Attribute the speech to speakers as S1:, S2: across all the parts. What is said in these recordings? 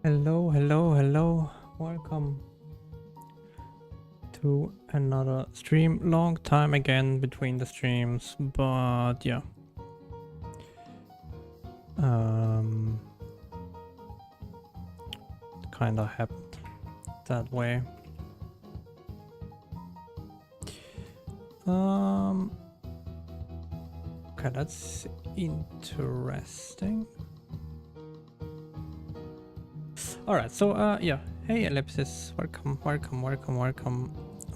S1: Hello, hello, hello. Welcome to another stream. Long time again between the streams, but yeah. Kinda happened that way. Okay, that's interesting. Alright, so yeah. Hey Ellipsis, welcome.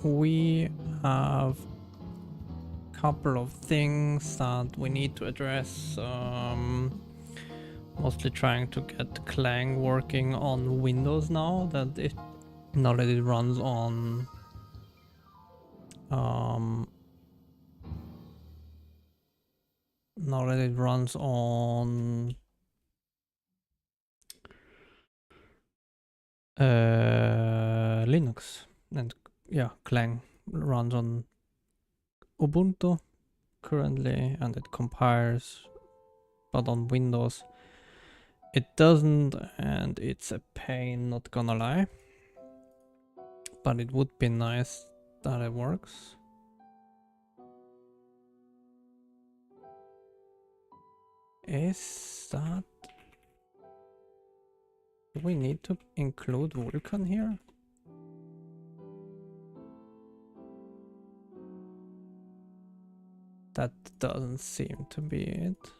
S1: We have a couple of things that we need to address. Mostly trying to get Clang working on Windows now that it runs on Linux, and yeah, Clang runs on Ubuntu currently, and it compiles, but on Windows it doesn't, and it's a pain, not gonna lie, but it would be nice that it works. Is that... do we need to include Vulkan here? That doesn't seem to be it.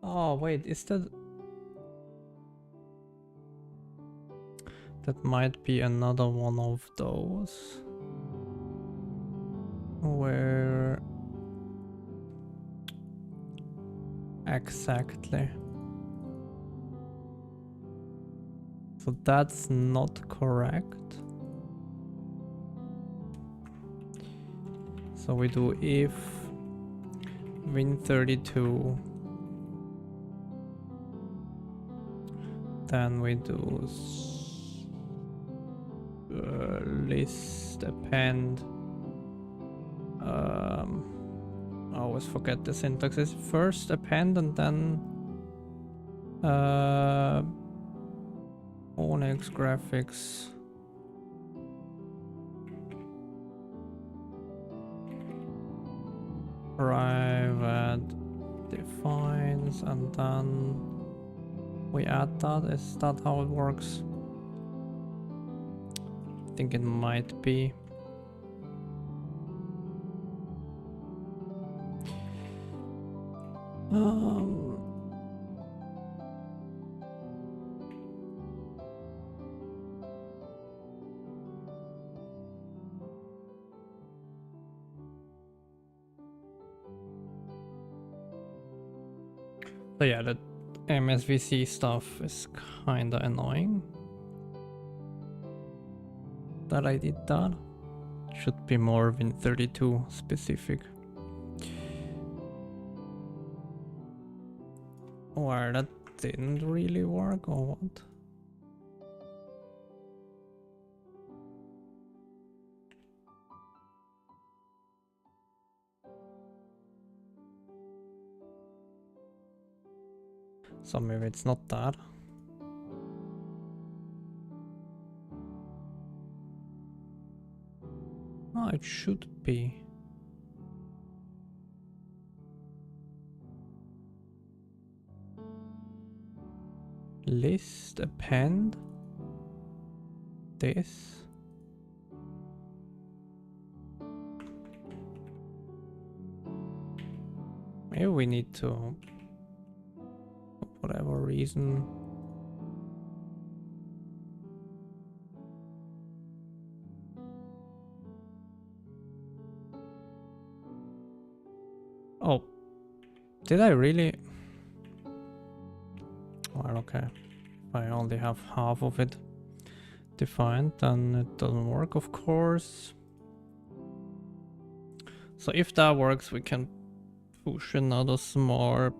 S1: Oh wait, is that... that might be another one of those where... exactly. So that's not correct. So we do if win32, then we do list append. I always forget the syntax. Is first append and then Onyx graphics. Private defines, and then we add that. Is that how it works? I think it might be. So yeah, the MSVC stuff is kinda annoying. That I did that. Should be more Win32 specific. Or that didn't really work, or what? So maybe it's not that. Oh, it should be. List append this. Maybe we need to, for whatever reason. Oh, did I really? Well, okay. If I only have half of it defined, then it doesn't work, of course. So if that works, we can push another small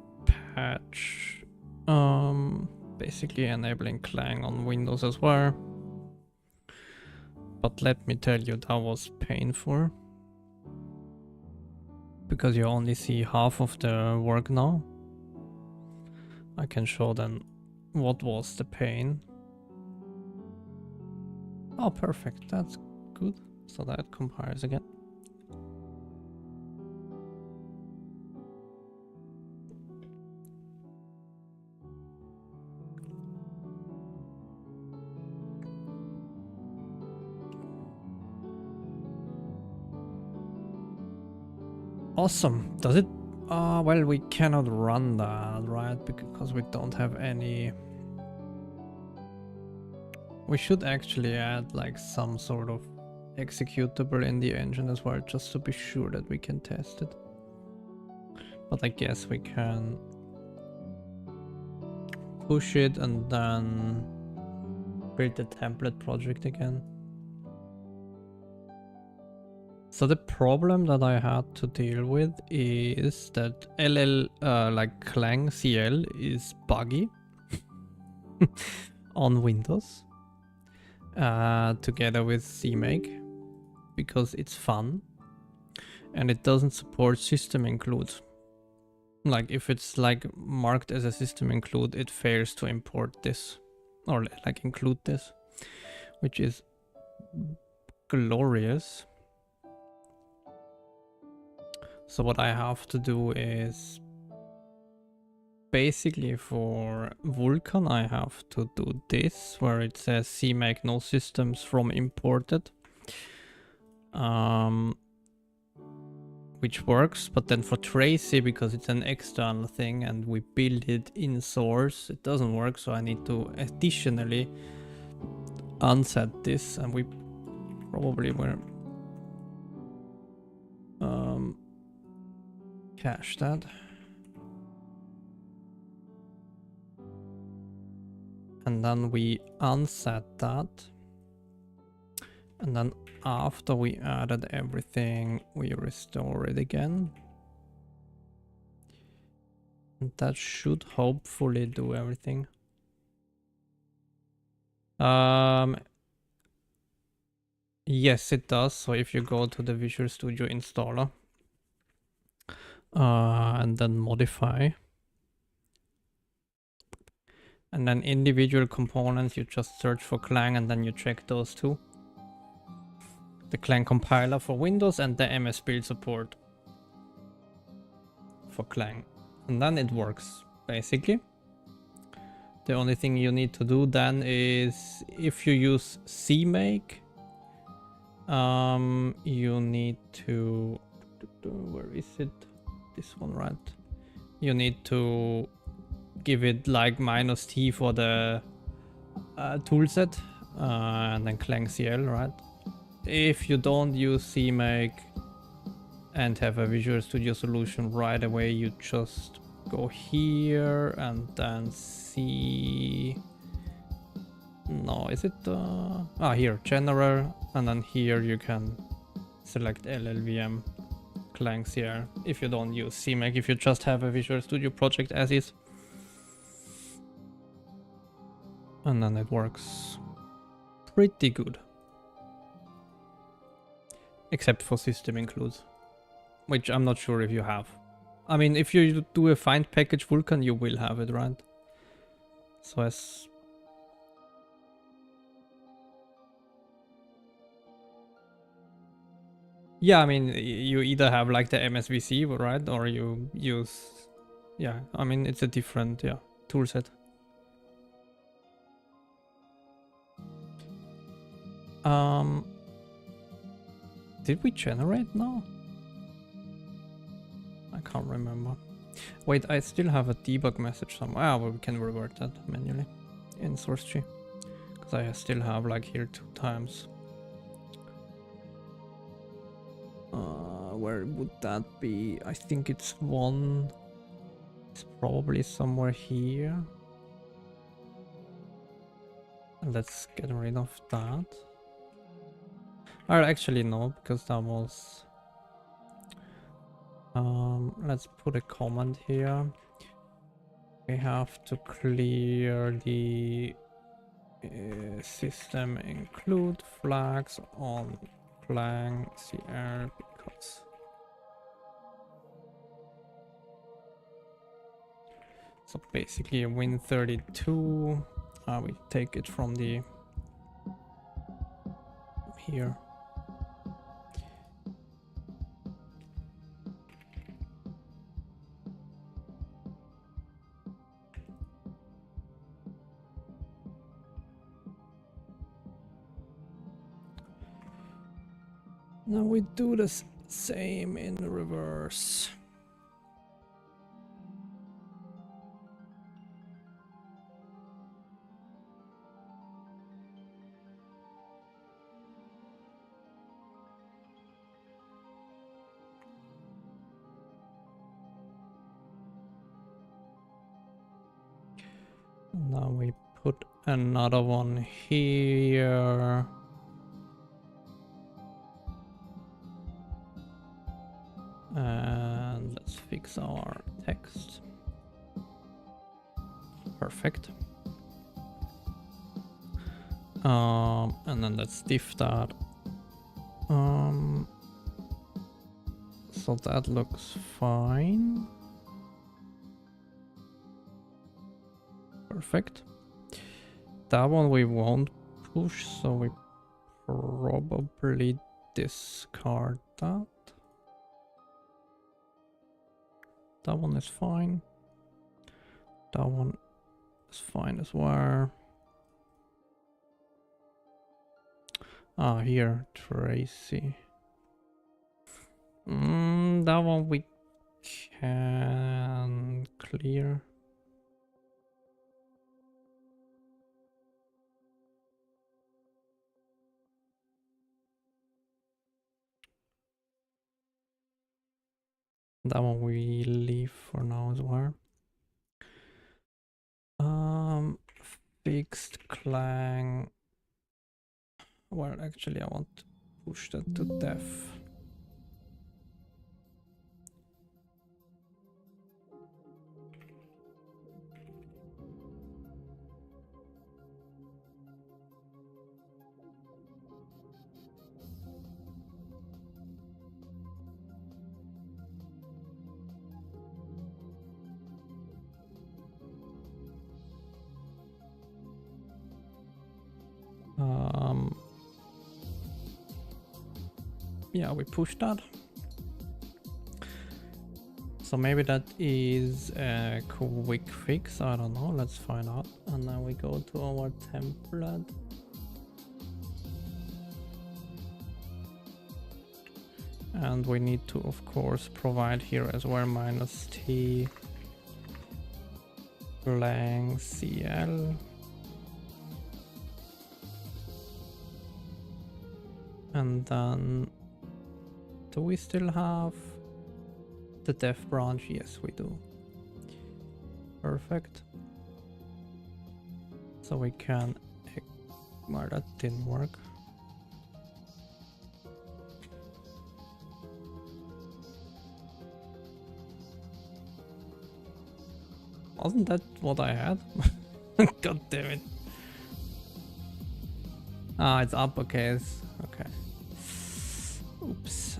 S1: patch, basically enabling Clang on Windows as well. But let me tell you, that was painful. Because you only see half of the work now. I can show then what was the pain. Oh, perfect. That's good. So that compiles again. Awesome. Does it? Well, we cannot run that, right? Because we don't have any. We should actually add like some sort of executable in the engine as well, just to be sure that we can test it. But I guess we can push it and then build the template project again. So the problem that I had to deal with is that like clang CL is buggy on Windows together with CMake because it's fun and it doesn't support system include. Like if it's like marked as a system include, it fails to import this or like include this, which is glorious. So what I have to do is basically for Vulkan I have to do this where it says CMake no systems from imported, which works, but then for Tracy, because it's an external thing and we build it in source, it doesn't work. So I need to additionally unset this, and we probably will cache that. And then we unset that. And then after we added everything, we restore it again. And that should hopefully do everything. Yes, it does. So if you go to the Visual Studio installer and then modify, and then individual components, you just search for Clang and then you check those two. The Clang compiler for Windows and the MS Build support for Clang. And then it works, basically. The only thing you need to do then is, if you use CMake, you need to, where is it? This one, right? You need to give it like -T for the toolset, and then Clang CL, right? If you don't use CMake and have a Visual Studio solution right away, you just go here and then see. No, is it here, general, and then here you can select LLVM Clang CL if you don't use CMake, if you just have a Visual Studio project as is. And then it works pretty good. Except for system includes, which I'm not sure if you have. I mean, if you do a find package Vulkan, you will have it, right? So as yeah, I mean, you either have like the MSVC, right? Or you use, yeah, I mean, it's a different, yeah, toolset. Did we generate now? I can't remember. Wait, I still have a debug message somewhere. Ah, well, we can revert that manually in source tree. Because I still have like here 2 times. Where would that be? I think it's 1. It's probably somewhere here. Let's get rid of that. Or actually no, because that was... let's put a comment here. We have to clear the System include flags on clang CR because so basically a Win32. We take it from the here. Now we do the same in reverse. Now we put another one here. And let's fix our text. Perfect. And then let's diff that. So that looks fine. Perfect. That one we won't push, so we probably discard that. That one is fine. That one is fine as well. Ah, here, Tracy. That one we can clear. That one we leave for now as well. Fixed clang. Well, actually, I want to push that to def. Yeah, we push that. So maybe that is a quick fix, I don't know, let's find out. And now we go to our template. And we need to, of course, provide here as well -t clang CL. And then, do we still have the def branch? Yes, we do. Perfect. So we can, well, that didn't work. Wasn't that what I had? God damn it. Ah, it's uppercase. Okay. Oops.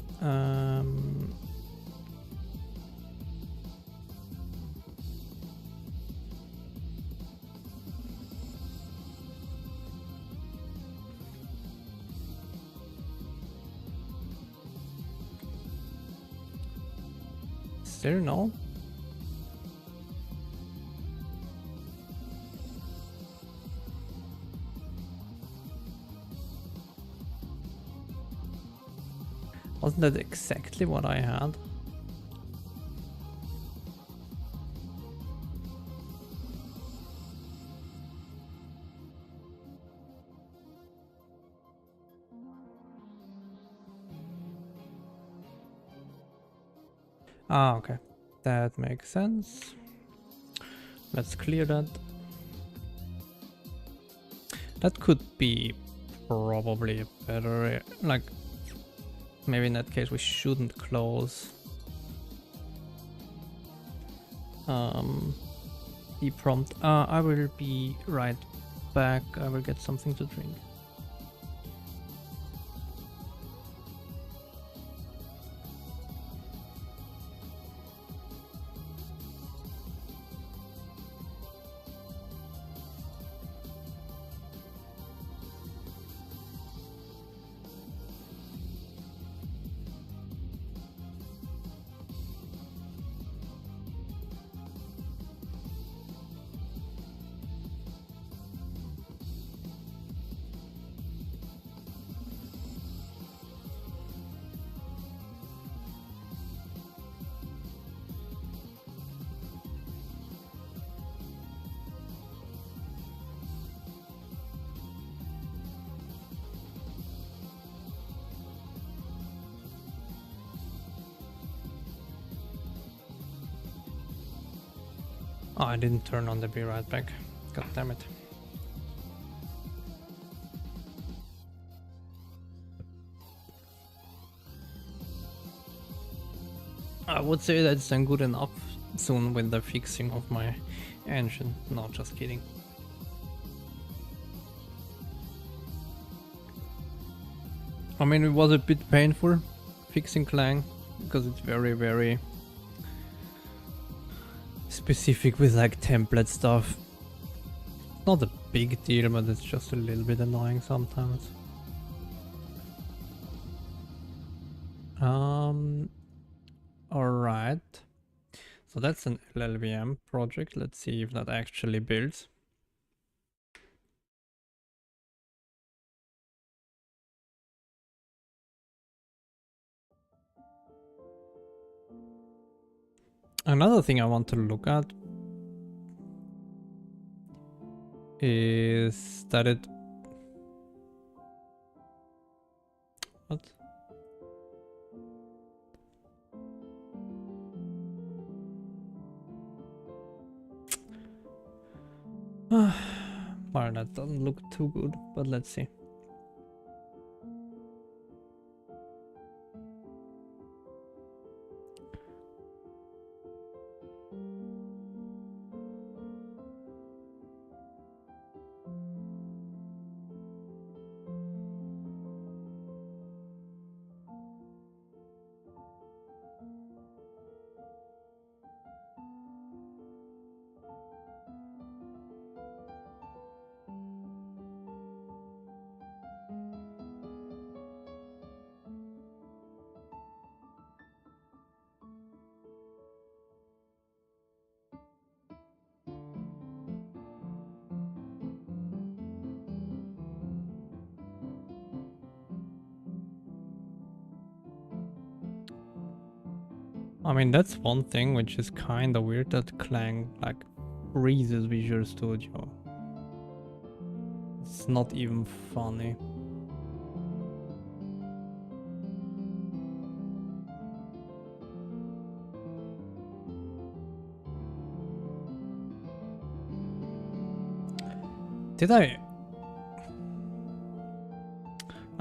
S1: Still no? Wasn't that exactly what I had? Ah, okay. That makes sense. Let's clear that. That could be probably better, like, maybe in that case we shouldn't close the prompt. I will be right back, I will get something to drink. Oh, I didn't turn on the be right back. God damn it. I would say that's done good enough soon with the fixing of my engine. No, just kidding. I mean, it was a bit painful fixing Clang because it's very, very specific with like template stuff. Not a big deal, but it's just a little bit annoying sometimes. Alright. So that's an LLVM project. Let's see if that actually builds. Another thing I want to look at is that it... What? Well, that doesn't look too good, but let's see. I mean, that's one thing which is kind of weird, that Clang like freezes Visual Studio. It's not even funny. Did I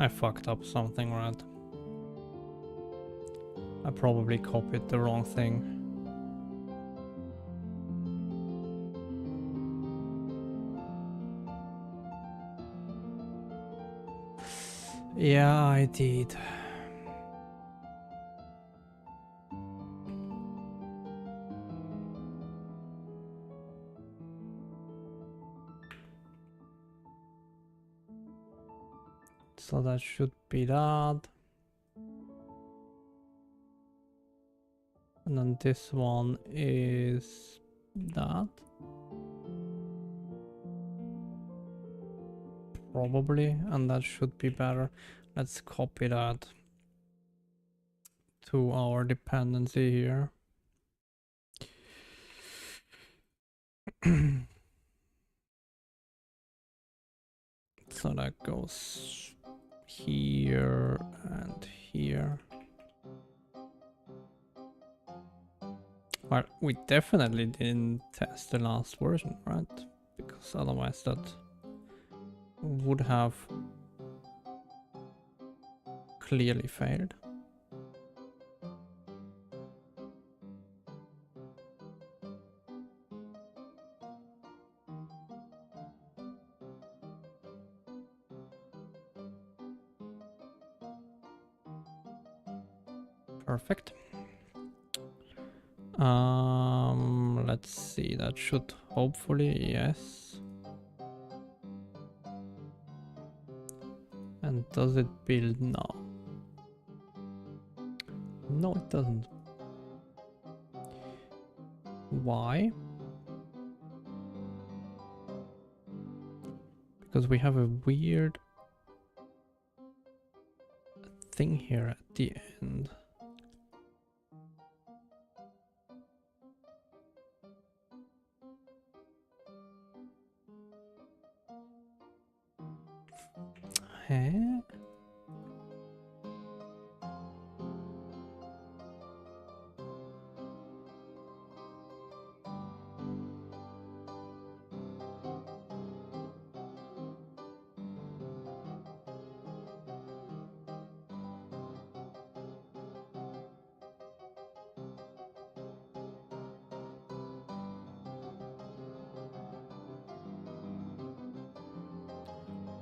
S1: fucked up something, right? I probably copied the wrong thing. Yeah, I did. So that should be that. And then this one is that. Probably, and that should be better. Let's copy that to our dependency here. So that goes here and here. Well, we definitely didn't test the last version, right? Because otherwise that would have clearly failed. Perfect. Let's see, that should hopefully, yes. And does it build now? No, it doesn't. Why? Because we have a weird thing here at the end. Huh?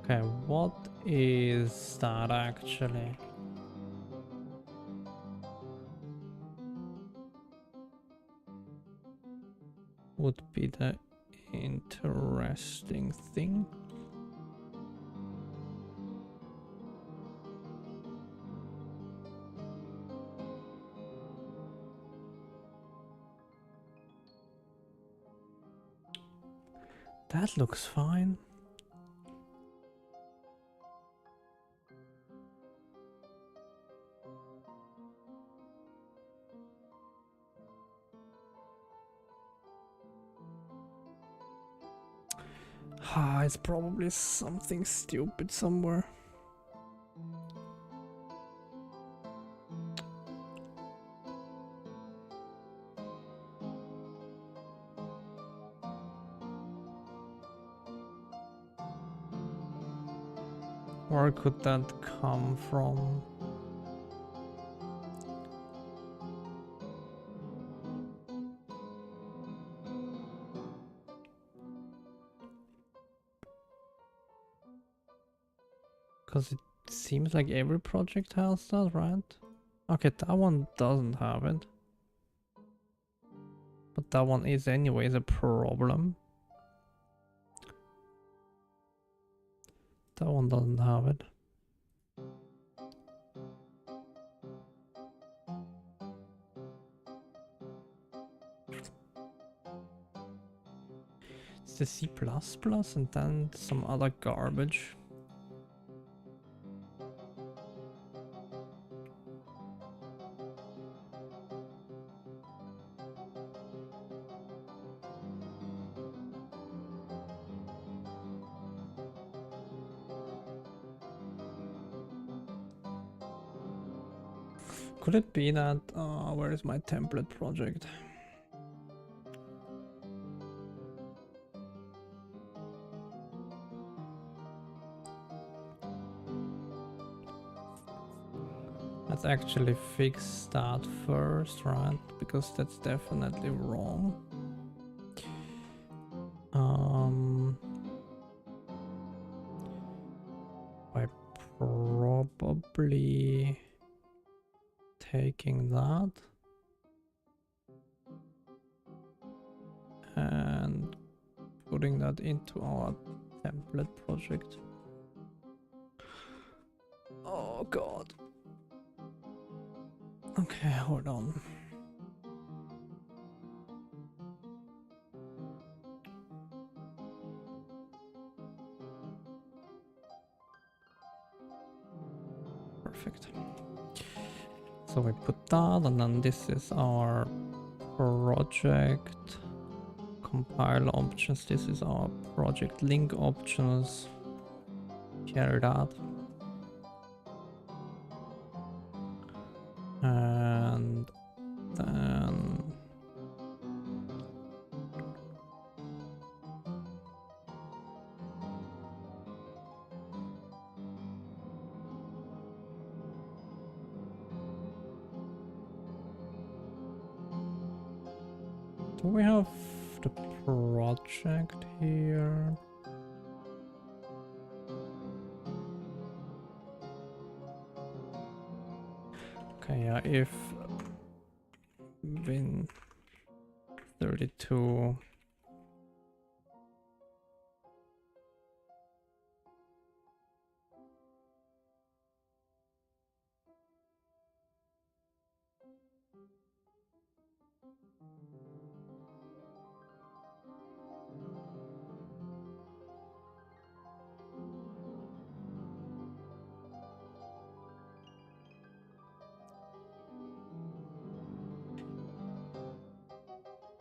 S1: Okay, what is that actually? Would be the interesting thing. That looks fine. Ah, it's probably something stupid somewhere. Where could that come from? Because it seems like every project has that, right? Okay, that one doesn't have it. But that one is anyways a problem. That one doesn't have it. It's the C++ and then some other garbage. Could it be that, where is my template project? Let's actually fix that first, right? Because that's definitely wrong. By probably taking that and putting that into our template project. Oh god. Okay, hold on. Perfect. So we put that, and then this is our project compile options. This is our project link options. Share that. And then do we have the project here? Okay, yeah, if bin 32.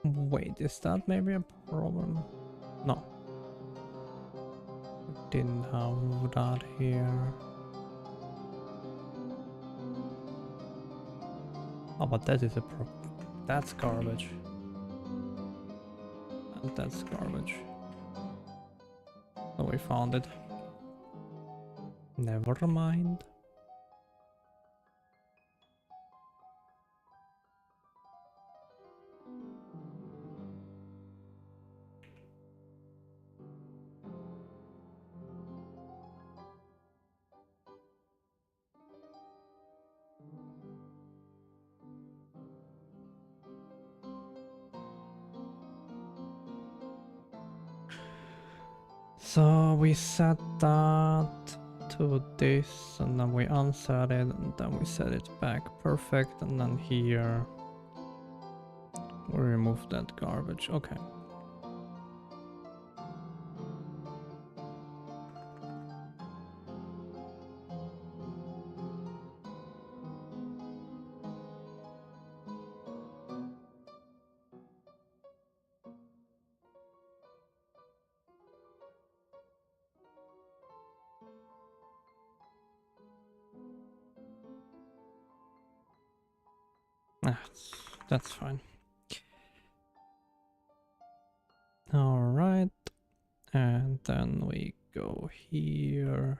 S1: Wait, is that maybe a problem? No. Didn't have that here. Oh, but that is a that's garbage. And that's garbage. So we found it. Never mind. So we set that to this, and then we unset it, and then we set it back perfect, and then here we remove that garbage. Okay. That's fine. All right, and then we go here.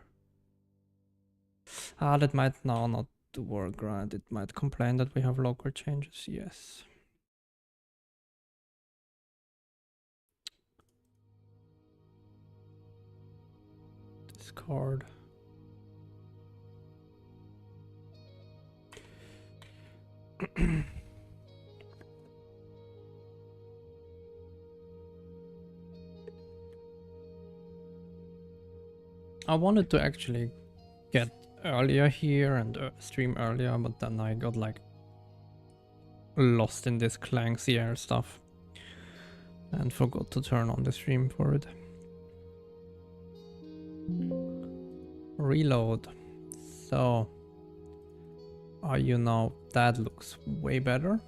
S1: Ah, that might now not work, right? It might complain that we have local changes. Yes. Discard. I wanted to actually get earlier here and stream earlier, but then I got like lost in this clang CR stuff and forgot to turn on the stream for it. Reload. So are you now? That looks way better.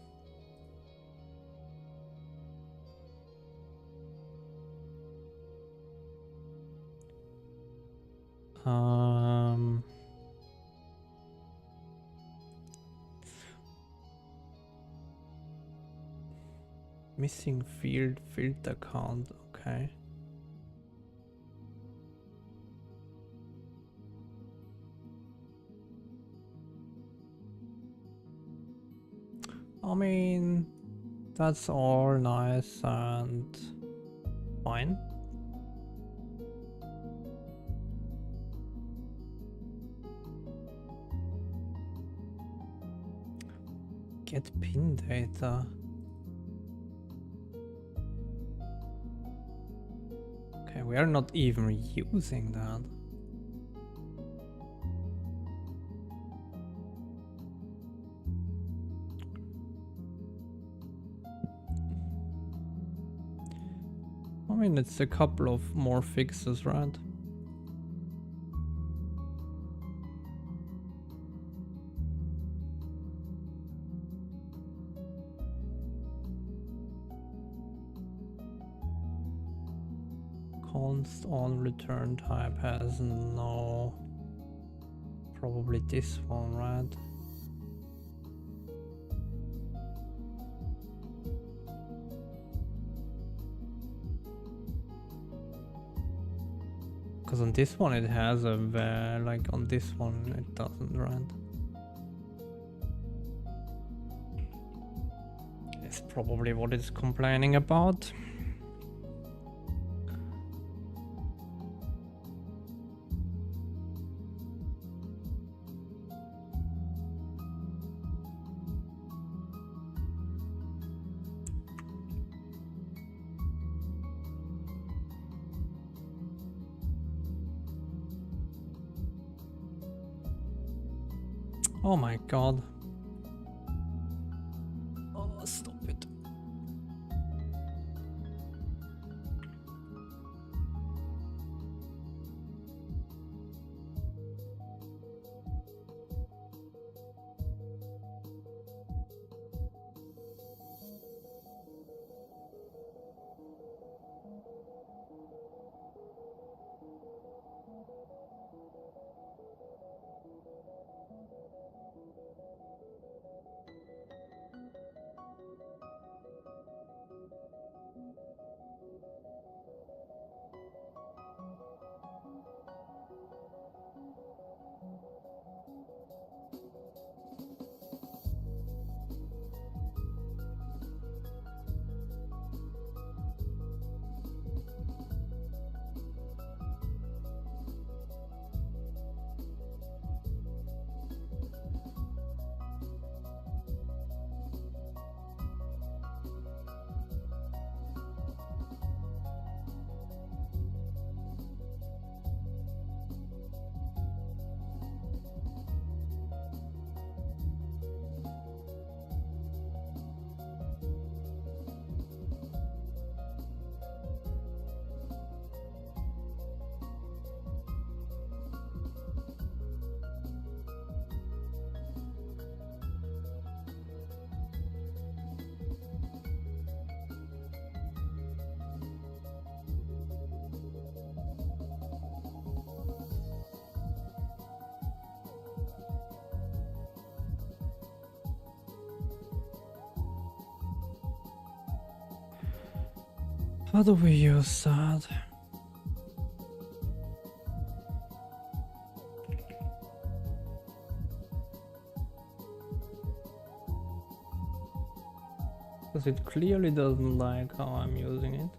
S1: Missing field account. Okay. I mean, that's all nice and fine. Get pin data. Okay, we are not even using that. I mean, it's a couple of more fixes, right? Const on return type has no... Probably this one, right? Because on this one it has a like on this one it doesn't, right? It's probably what it's complaining about. Oh my god. Oh, stop it. How do we use that? Because it clearly doesn't like how I'm using it.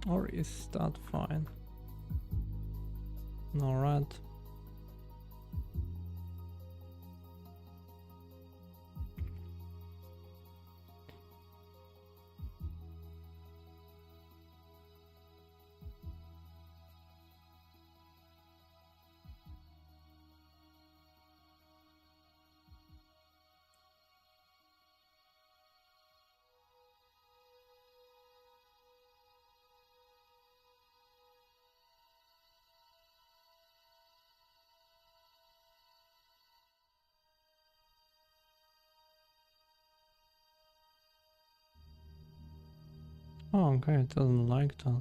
S1: Or is that fine? Alright. Oh, okay, it doesn't like that.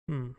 S1: Hmm.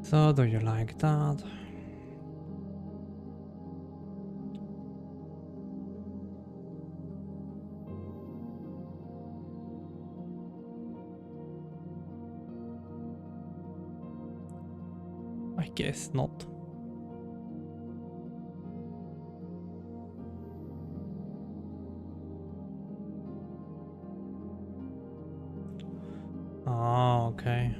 S1: So, do you like that? guess not. Ah, okay.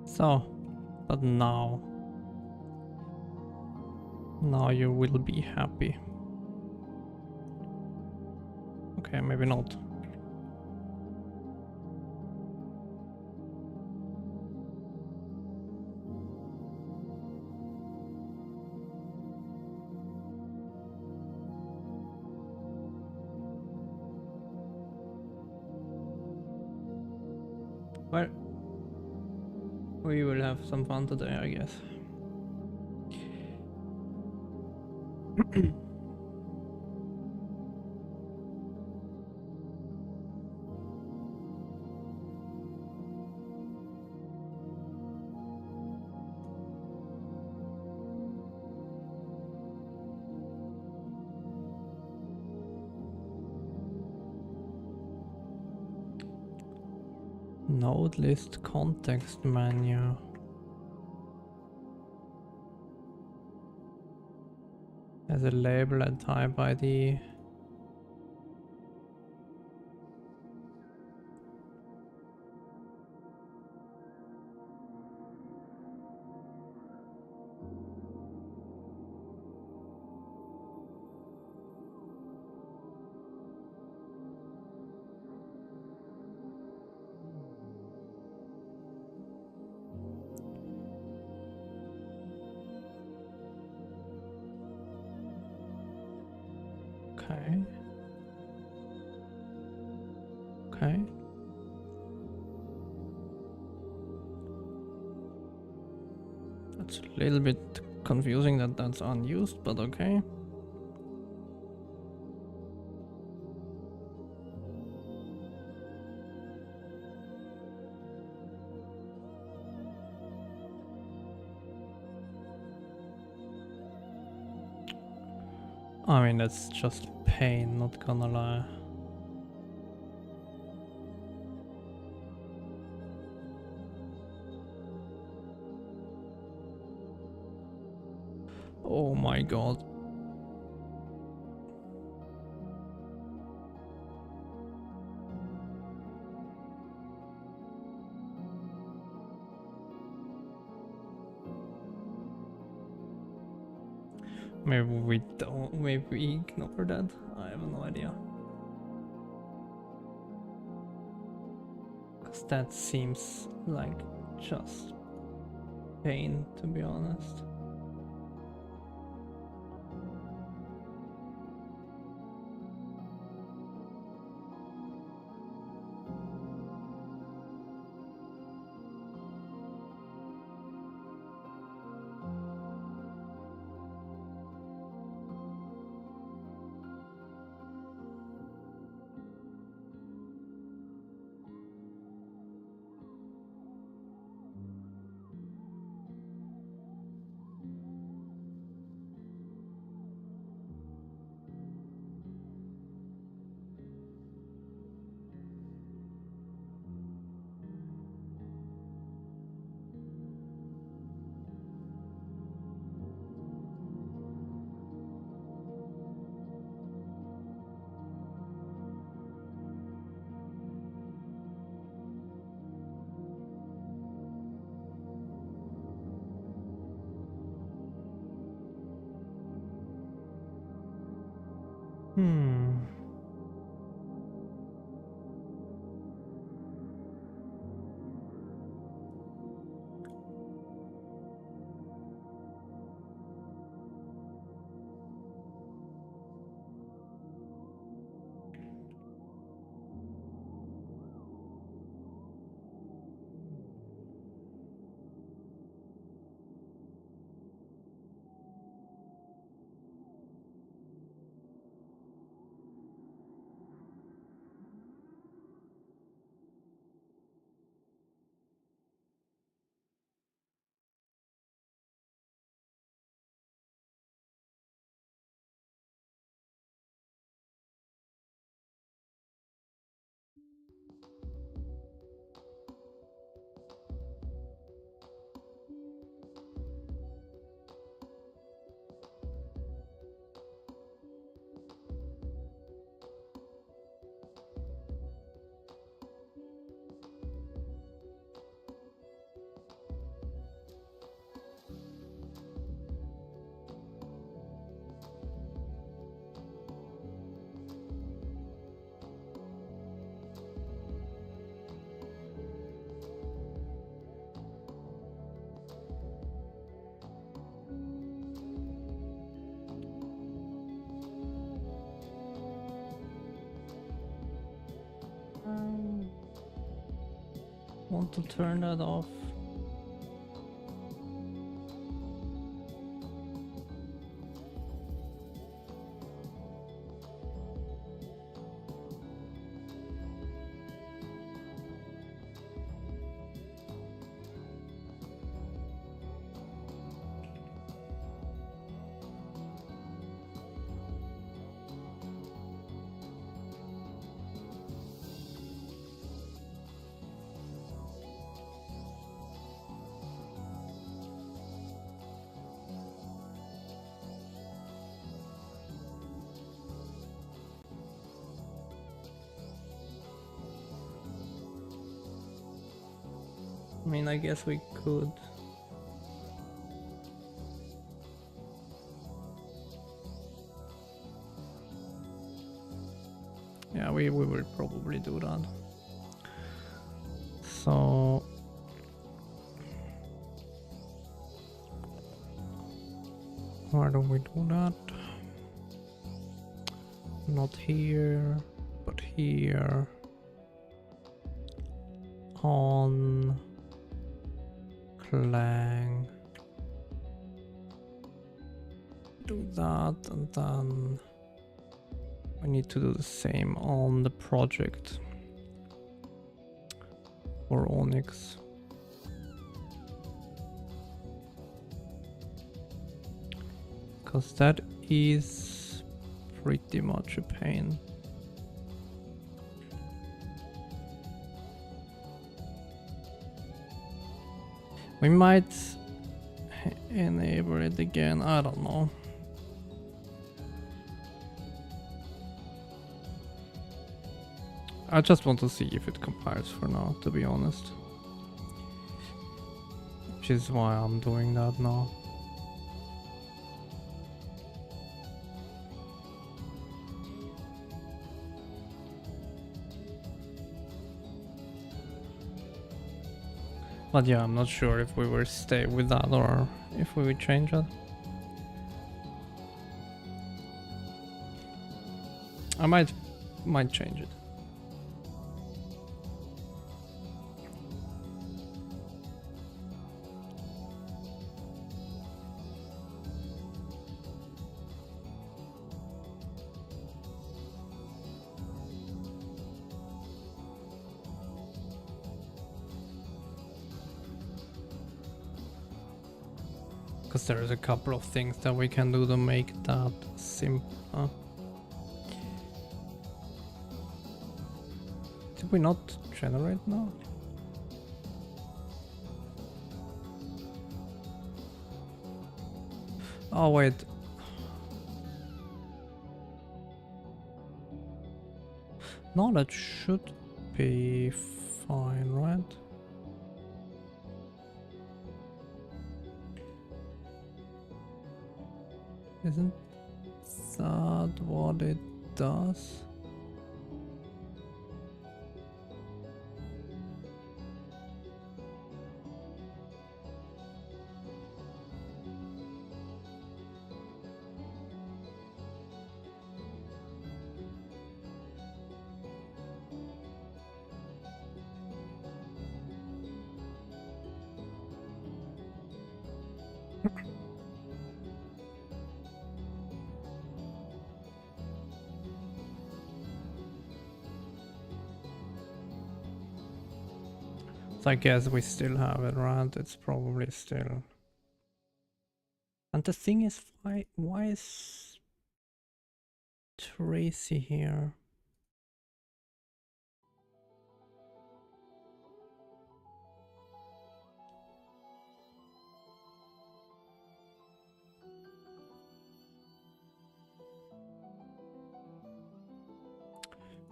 S1: So, but now you will be happy. Okay, maybe not. Well, we will have some fun today, I guess. Node list context menu. As a label and type ID. Okay. Okay. That's a little bit confusing that that's unused, but okay. I mean, that's just pain, not gonna lie. Oh my god. Maybe we don't, maybe we ignore that. I have no idea. Cause that seems like just pain, to be honest. Hmm. want to turn that off. I mean, I guess we could. Yeah, we will probably do that. So where do we do that? Not here, but here. On clang. Do that, and then we need to do the same on the project for Onyx. Because that is pretty much a pain. We might enable it again, I don't know. I just want to see if it compiles for now, to be honest. Which is why I'm doing that now. But yeah, I'm not sure if we will stay with that or if we will change it. I might change it. Because there is a couple of things that we can do to make that simple. Did we not generate now? Oh wait. No, that should be fine, right? Isn't that what it does? I guess we still have it, right? It's probably still. And the thing is, why is Tracy here?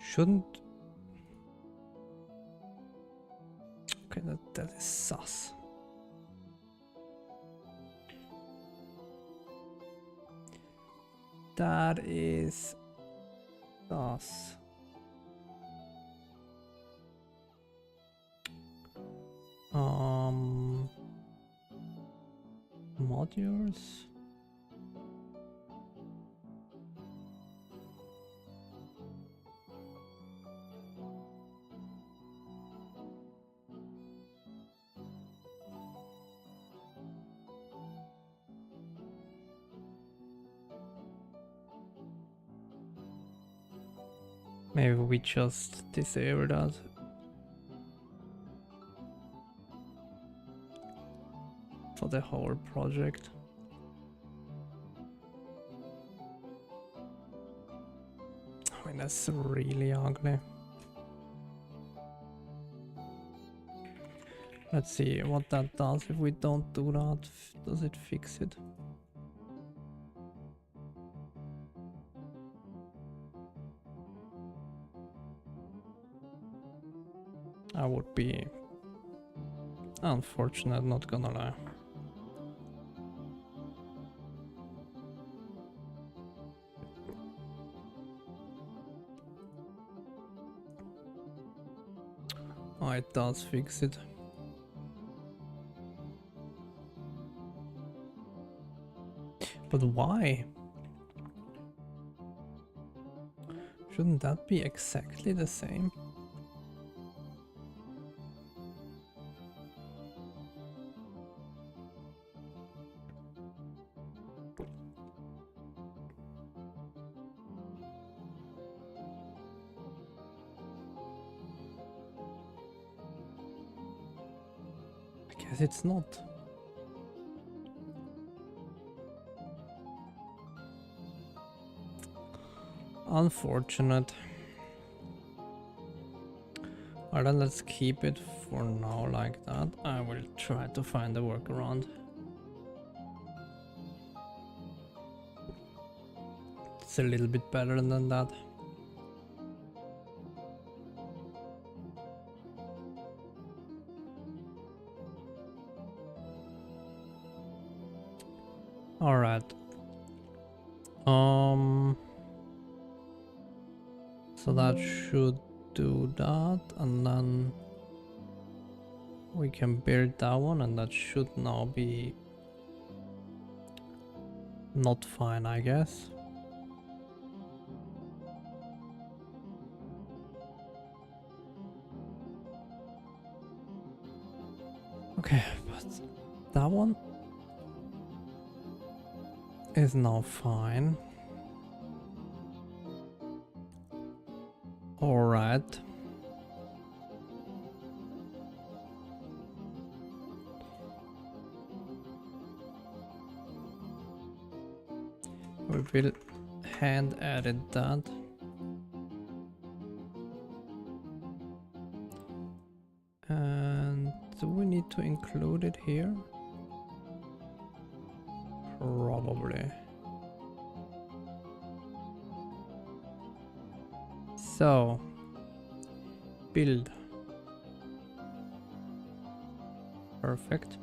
S1: Shouldn't. Okay, that is sus. That is sus. Modules. Maybe we just disable that. For the whole project. I mean, that's really ugly. Let's see what that does if we don't do that. Does it fix it? I would be unfortunate, not gonna lie. Oh, it does fix it. But why? Shouldn't that be exactly the same? I guess it's not. Unfortunate. Alright, then let's keep it for now like that. I will try to find a workaround. It's a little bit better than that. Alright. So that should do that, and then we can build that one, and that should now be not fine, I guess. Okay, but that one is now fine. All right. We will hand edit that. And do we need to include it here? Probably. So, build. Perfect.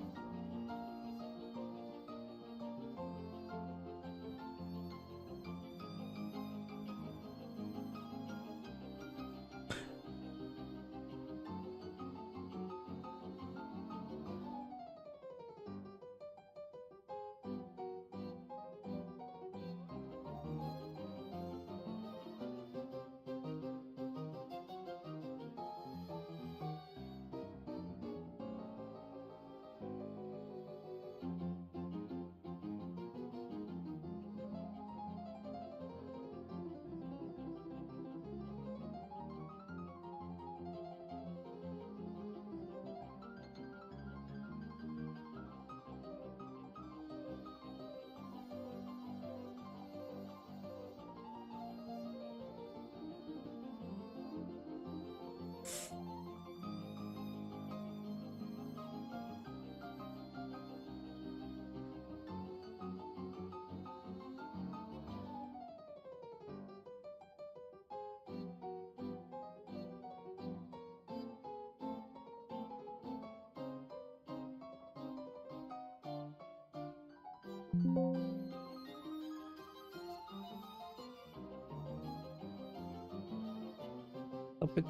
S1: Stop it.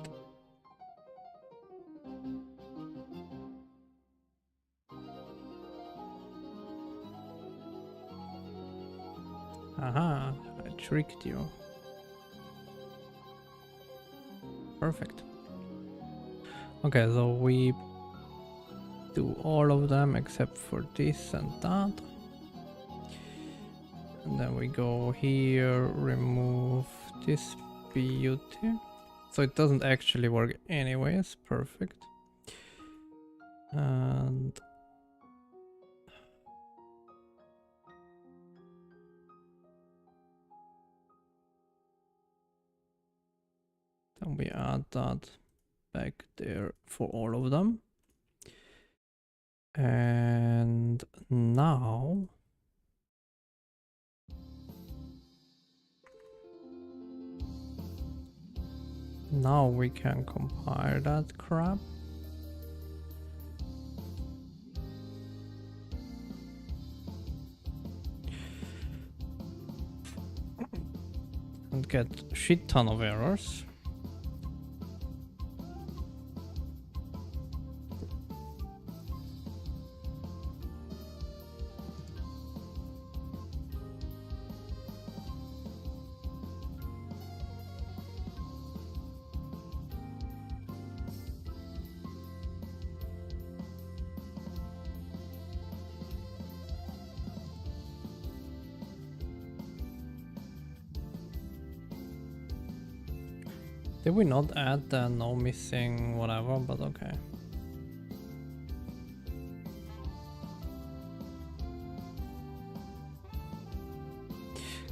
S1: Aha, I tricked you. Perfect. Okay, so we do all of them except for this and that. And then we go here, remove this beauty. So it doesn't actually work anyways. Perfect. And then we add that back there for all of them. And now we can compile that crap. And get a shit ton of errors. Did we not add the no missing whatever, but okay.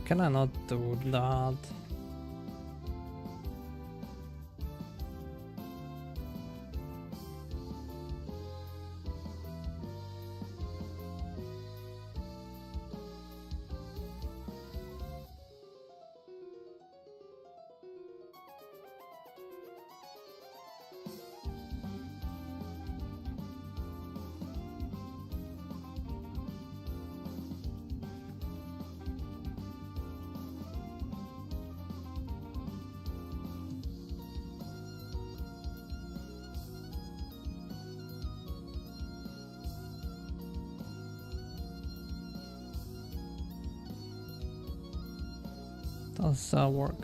S1: Can I not do that? Does that work?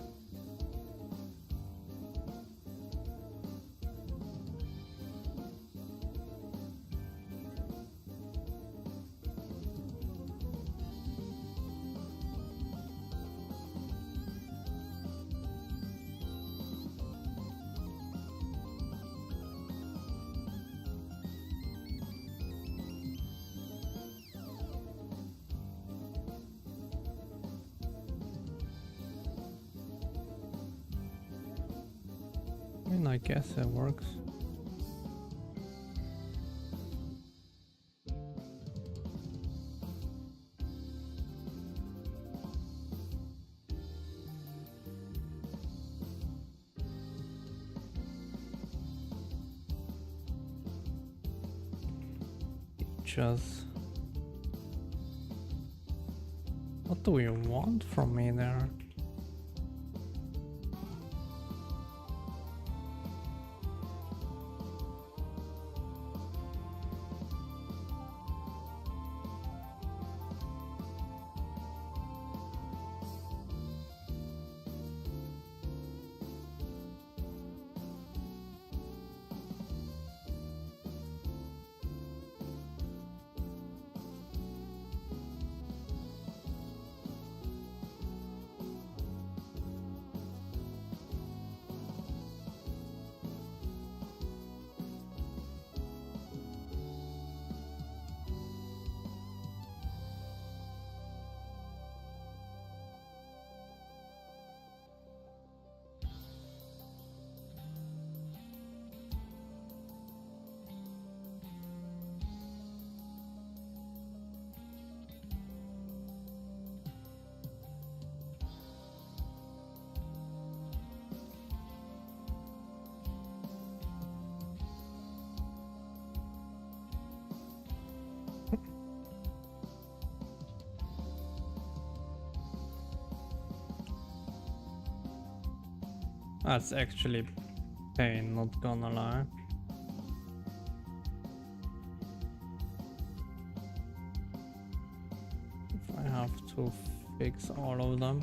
S1: I mean, I guess it works. Just what do you want from me there? That's actually pain, not gonna lie. If I have to fix all of them.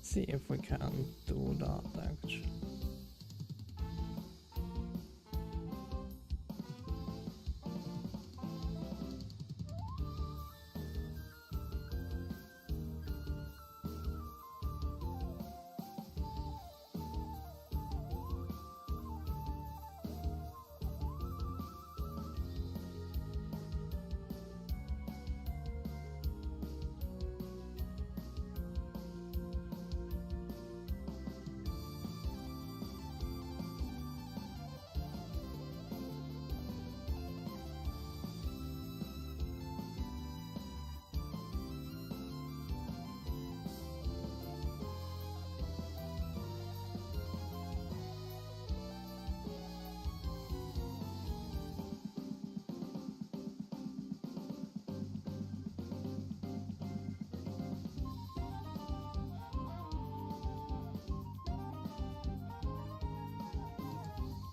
S1: see if we can do that actually.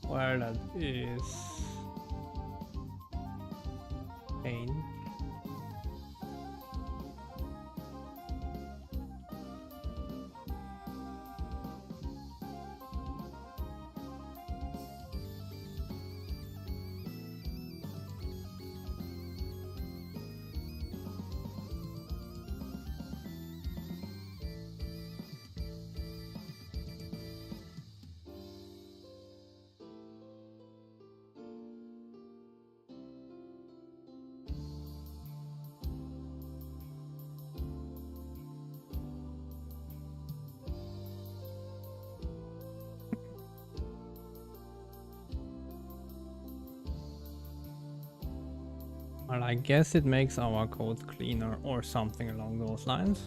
S1: Where that is pain. Well, I guess it makes our code cleaner or something along those lines.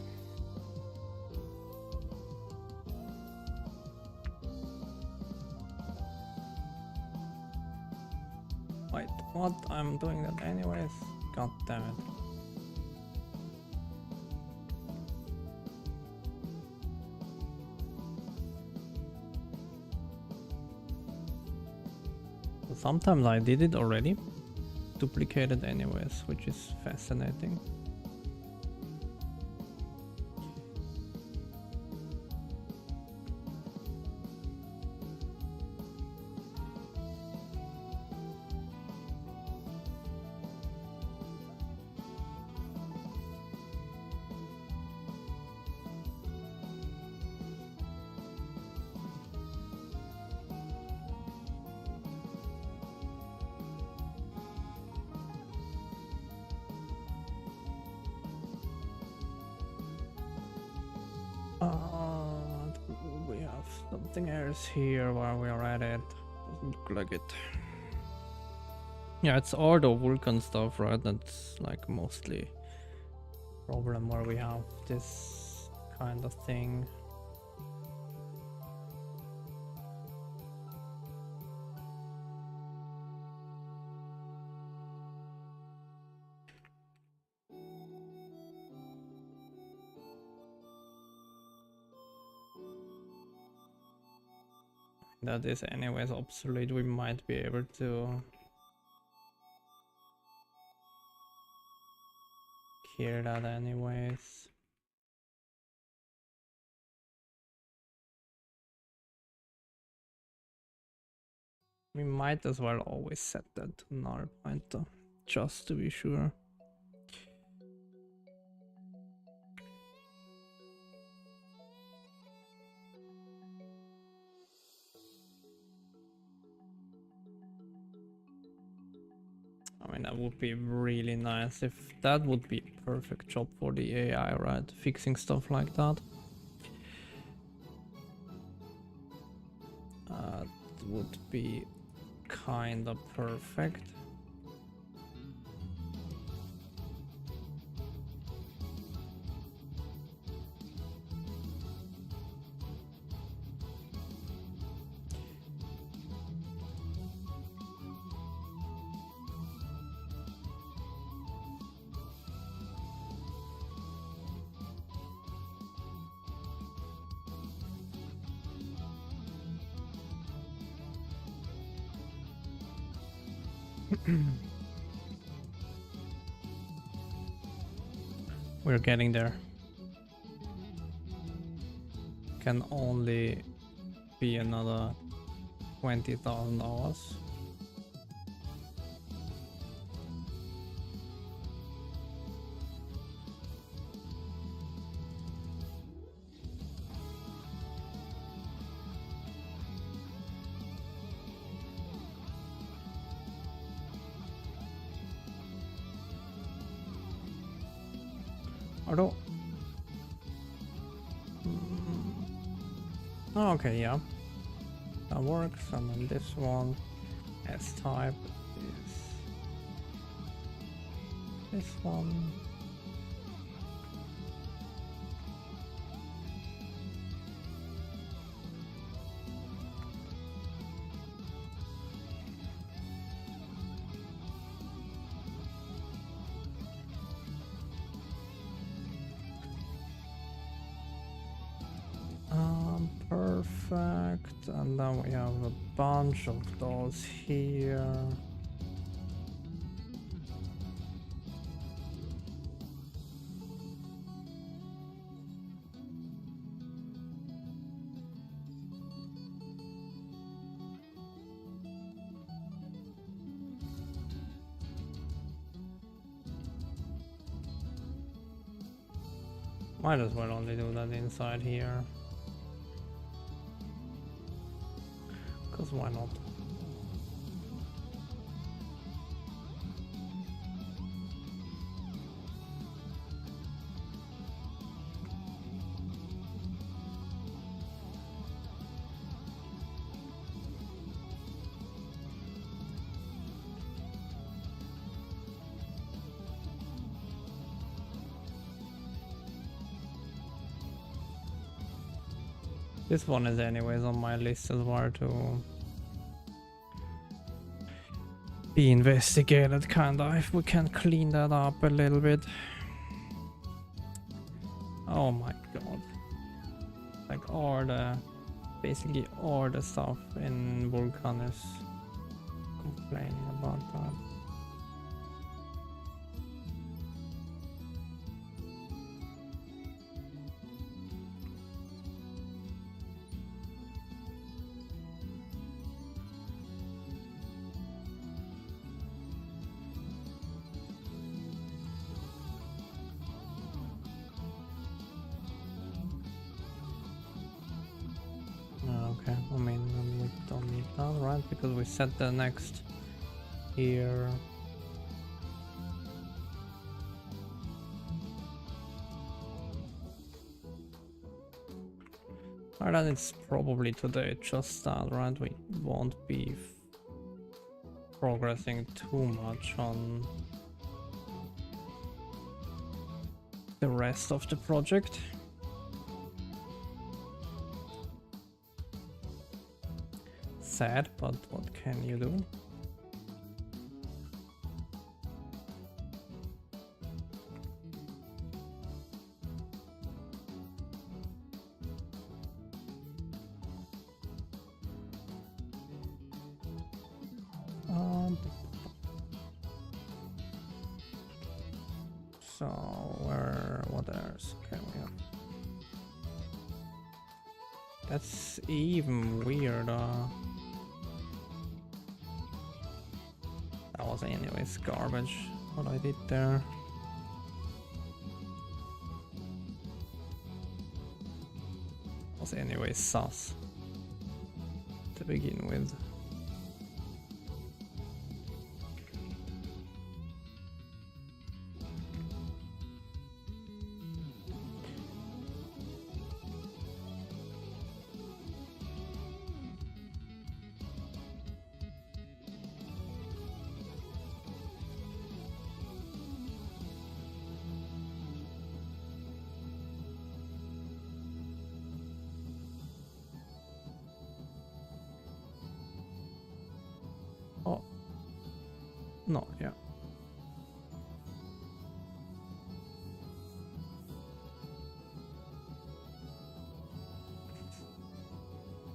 S1: Wait, what? I'm doing that anyways? God damn it. Sometimes I did it already. Duplicated anyways, which is fascinating. We have something else here while we are at it. Doesn't look like it. Yeah, it's all the Vulkan stuff, right? That's like mostly problem where we have this kind of thing. That is anyways obsolete. We might be able to hear that anyways. We might as well always set that to null pointer, just to be sure. I mean, that would be really nice if that would be a perfect job for the AI, right? Fixing stuff like that. That would be kinda perfect. We're getting there. can only be another 20,000 hours. Although, oh, okay, yeah, that works. And then this one, S type is this one. Perfect, and then we have a bunch of those here. Might as well only do that inside here. Because why not? This one is anyways on my list as well to be investigated, kinda, if we can clean that up a little bit. Oh my god. Like basically all the stuff in Vulkan is complaining about that. Okay, I mean, we don't need that, right? Because we set the next here. Alright, then it's probably today just that, right? We won't be progressing too much on the rest of the project. Sad, but what can you do? So what else? Okay, we have. That's even weirder. That was anyways garbage, what I did there. Was anyways sus to begin with. Oh, no, yeah.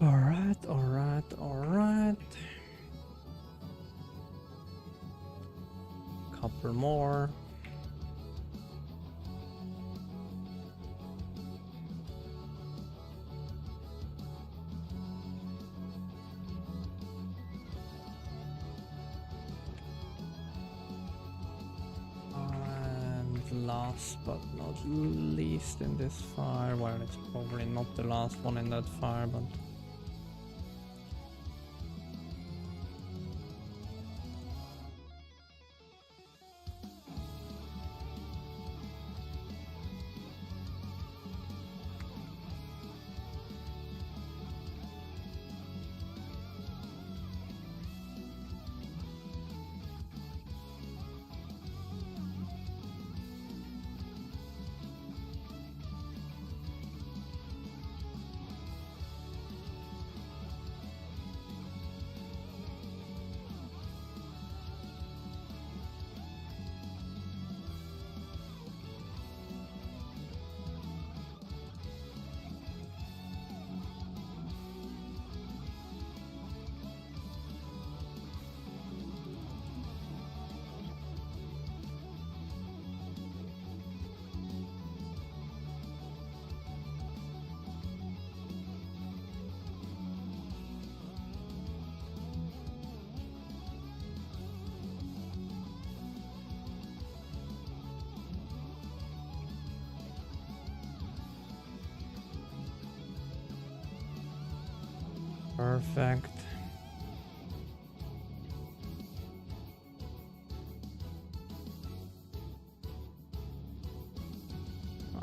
S1: Alright. Couple more. last but not least in this fire. Well, it's probably not the last one in that fire, but perfect.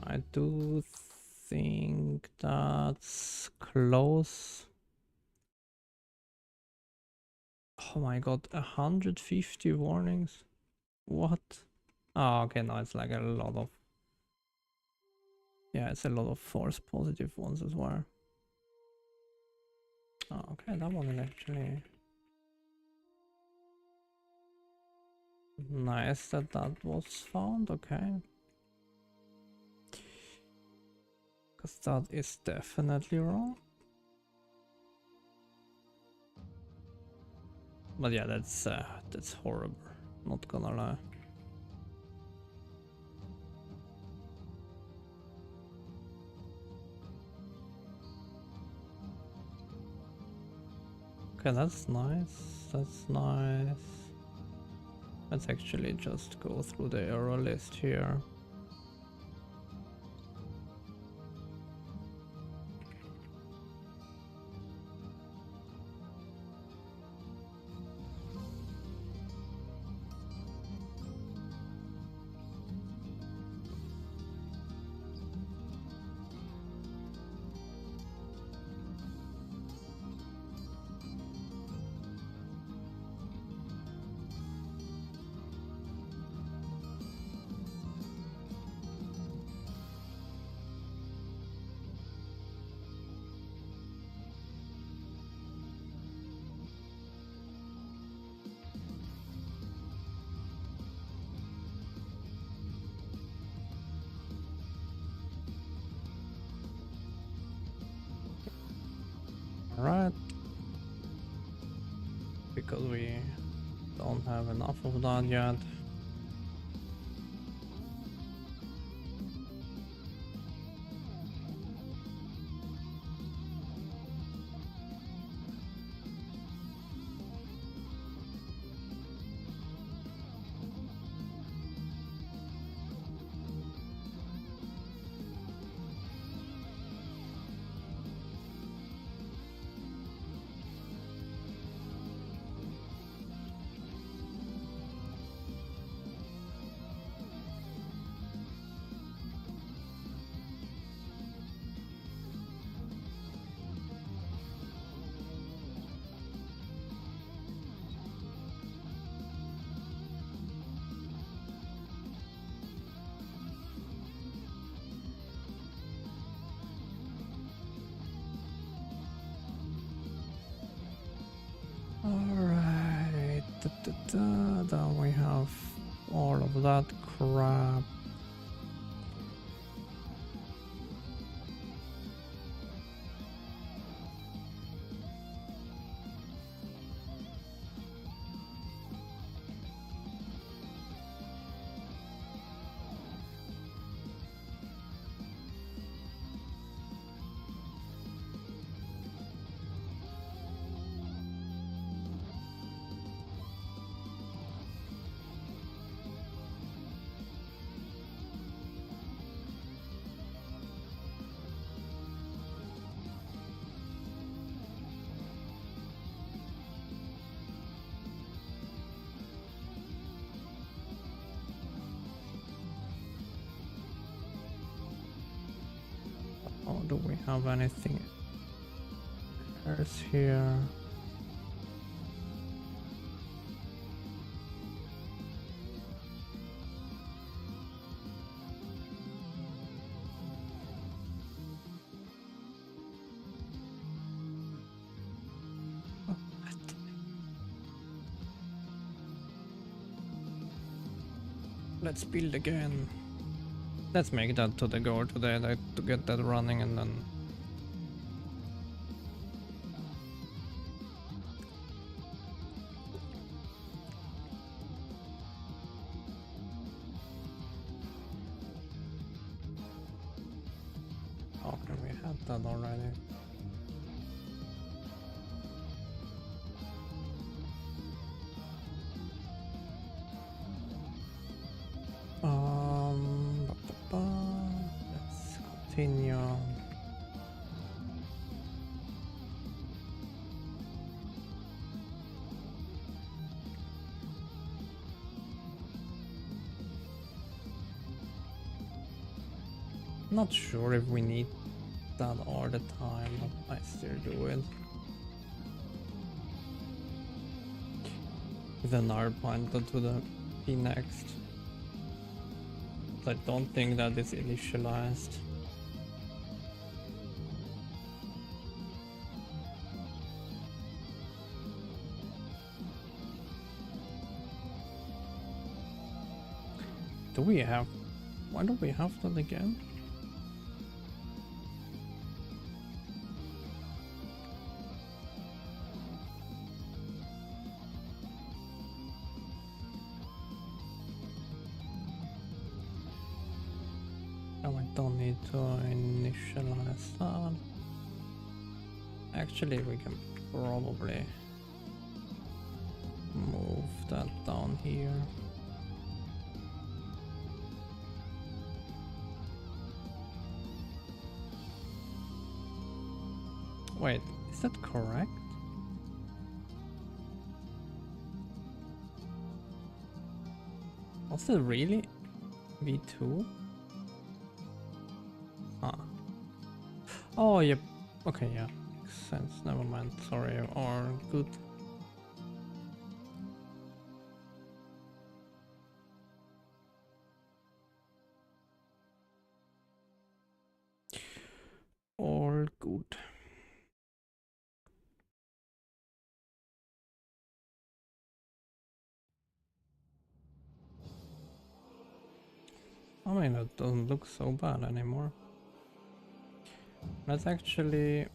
S1: I do think that's close. Oh my god, 150 warnings? What? Oh, okay, no, it's like a lot of... Yeah, it's a lot of false positive ones as well. Oh, okay, that one is actually... Nice that that was found, okay. Because that is definitely wrong. But yeah, that's horrible, not gonna lie. Okay, that's nice, that's nice. Let's actually just go through the error list here. Alright. Because we don't have enough of that yet. Alright, then we have all of that crap. Do we have anything else here? Let's build again. Let's make that to the goal today, like, to get that running, and then okay, we had that already. Let's continue. Not sure if we need that all the time, but I still do it. Then I'll point to the P next. I don't think that is initialized. Do we have... Why don't we have that again? Oh, I don't need to initialize that. Actually, we can probably move that down here. Wait, is that correct? Was it really V2? Huh. Oh, yep. Okay, yeah. Makes sense. Never mind. Sorry. Or good. All good. I mean, it doesn't look so bad anymore. Let's actually...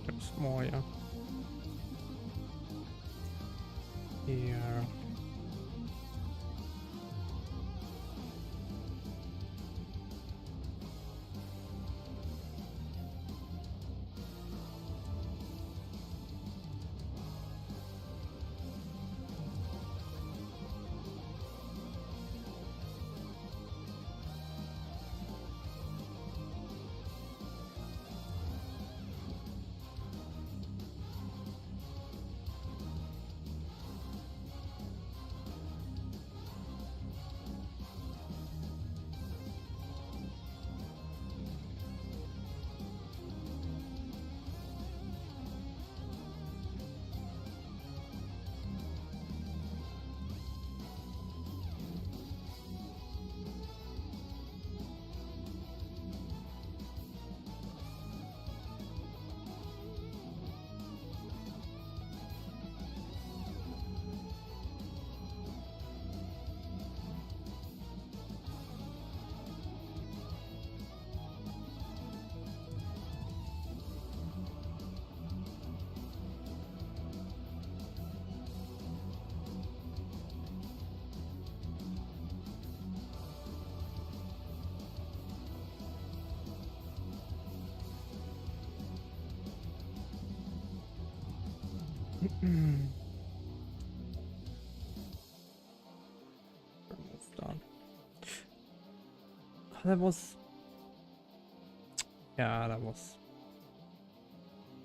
S1: there's more, yeah. Here. Remove that. That was... Yeah, that was...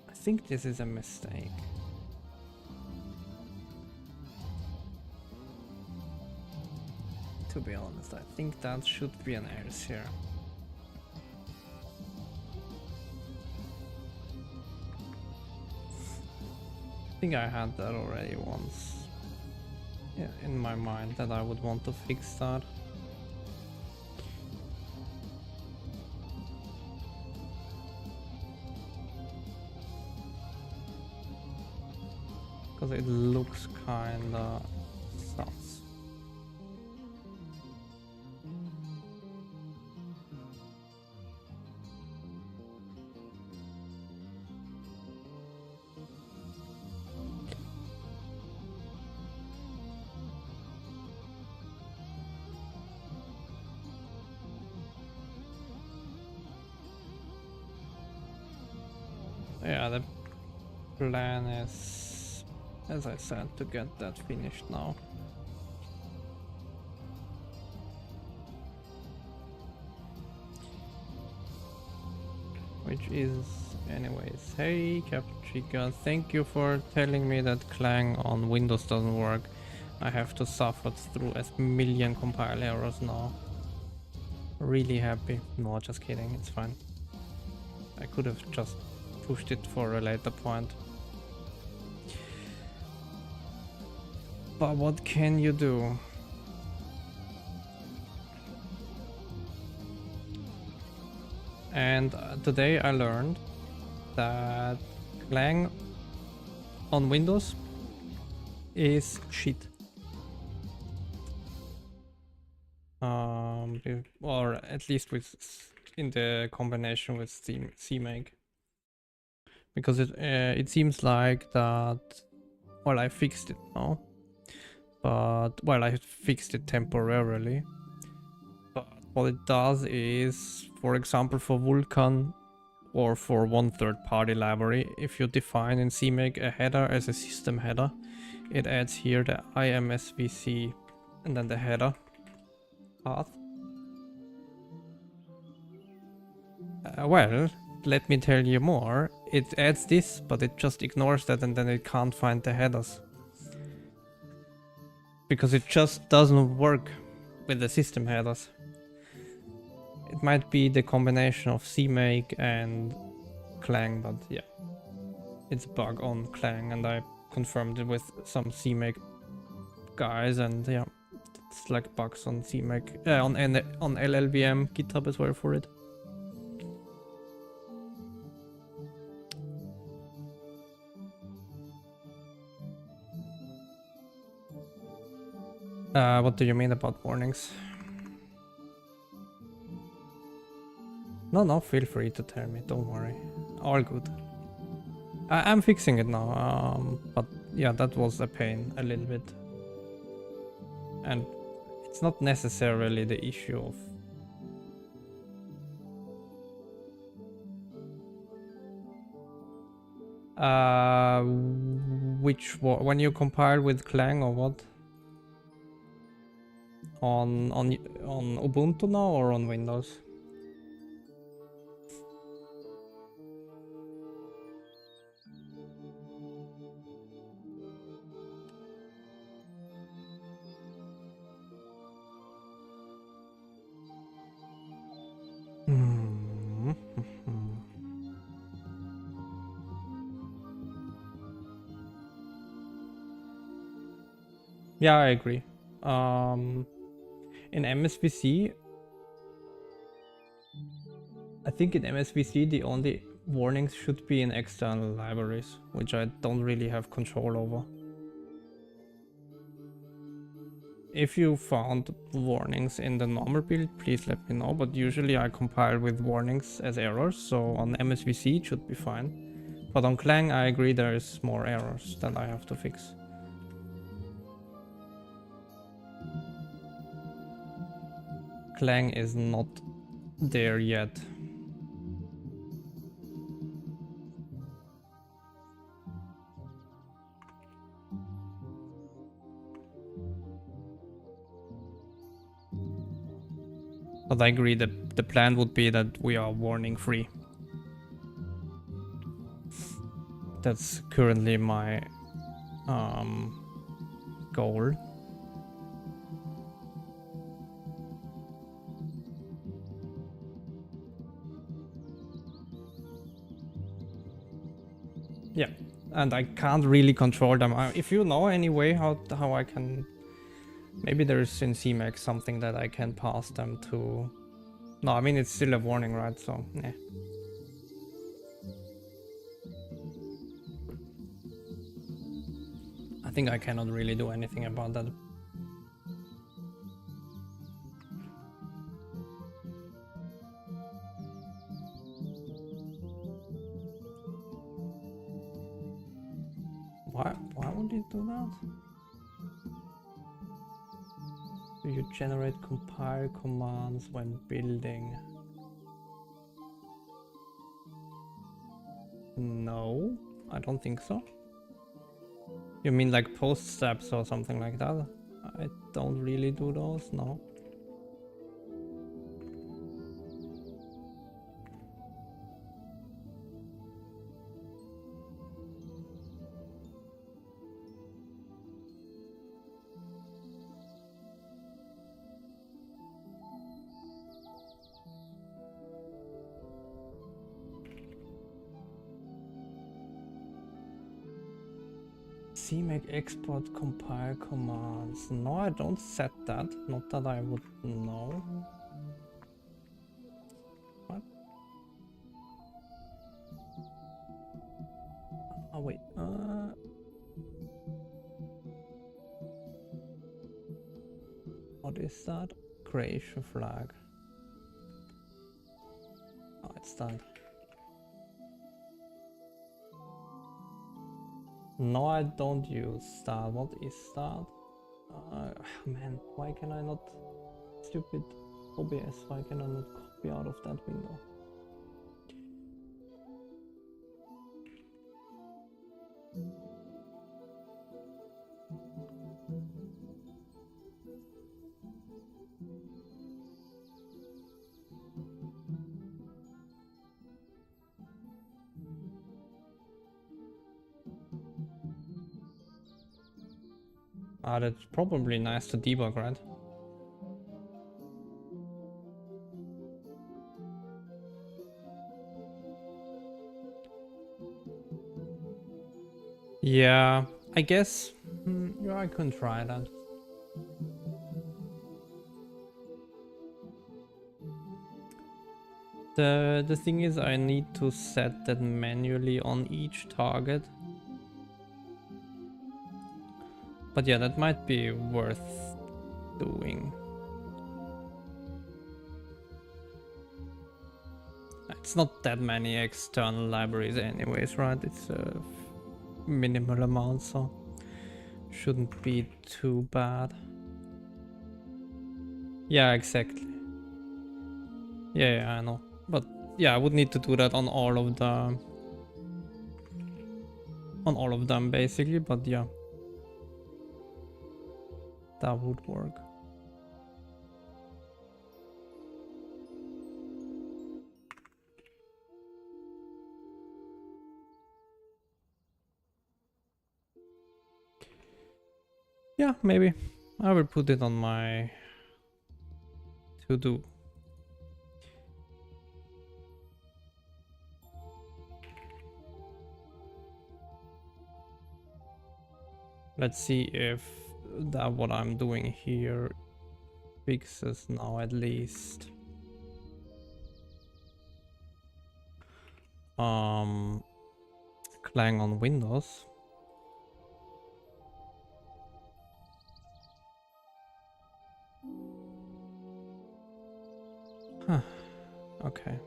S1: I think this is a mistake. To be honest, I think that should be an else here. I think I had that already once. Yeah, in my mind that I would want to fix that. Because it looks kinda sus. Yeah, the plan is, as I said, to get that finished now. Which is, anyways, hey Caprica, thank you for telling me that Clang on Windows doesn't work. I have to suffer through a million compile errors now. Really happy. No, just kidding, it's fine. I could have just pushed it for a later point. But what can you do? And today I learned that Clang on Windows is shit. Or at least with in the combination with CMake, because it seems like that. Well, I fixed it now, but well, I fixed it temporarily. But what it does is, for example, for Vulkan or for one third-party library, if you define in CMake a header as a system header, it adds here the imsvc and then the header path. Well, let me tell you more. It adds this, but it just ignores that, and then it can't find the headers. Because it just doesn't work with the system headers. It might be the combination of CMake and Clang, but yeah. It's a bug on Clang, and I confirmed it with some CMake guys, and yeah. It's like bugs on CMake, on LLVM GitHub as well for it. What do you mean about warnings? No, feel free to tell me, don't worry. All good. I'm fixing it now, but yeah, that was a pain a little bit. And it's not necessarily the issue of... when you compile with Clang or what? On Ubuntu now or on Windows? Yeah, I agree. In MSVC, I think in MSVC the only warnings should be in external libraries, which I don't really have control over. If you found warnings in the normal build, please let me know, but usually I compile with warnings as errors, so on MSVC it should be fine. But on Clang I agree there is more errors that I have to fix. Clang is not there yet. But I agree that the plan would be that we are warning free. That's currently my goal. Yeah, and I can't really control them. If you know any way how I can, maybe there's in CMake something that I can pass them to. No, I mean it's still a warning, right? So yeah. I think I cannot really do anything about that. Why would it do that? Do you generate compile commands when building? No, I don't think so. You mean like post steps or something like that? I don't really do those, no. CMake export compile commands. No, I don't set that. Not that I would know. What? Oh wait. What is that? Creation flag. Oh, it's that. No, I don't use that. What is that? Man, why can I not? Stupid OBS, why can I not copy out of that window? Ah, that's probably nice to debug, right? Yeah, I guess. Yeah, I can try that. The thing is, I need to set that manually on each target. But yeah, that might be worth doing. It's not that many external libraries anyways, right? It's a minimal amount, so shouldn't be too bad. Yeah, exactly. Yeah, I know. But yeah, I would need to do that on all of them basically, but yeah. That would work. Yeah, maybe. I will put it on my to-do. Let's see if that what I'm doing here fixes now at least. Clang on Windows. Huh. Okay.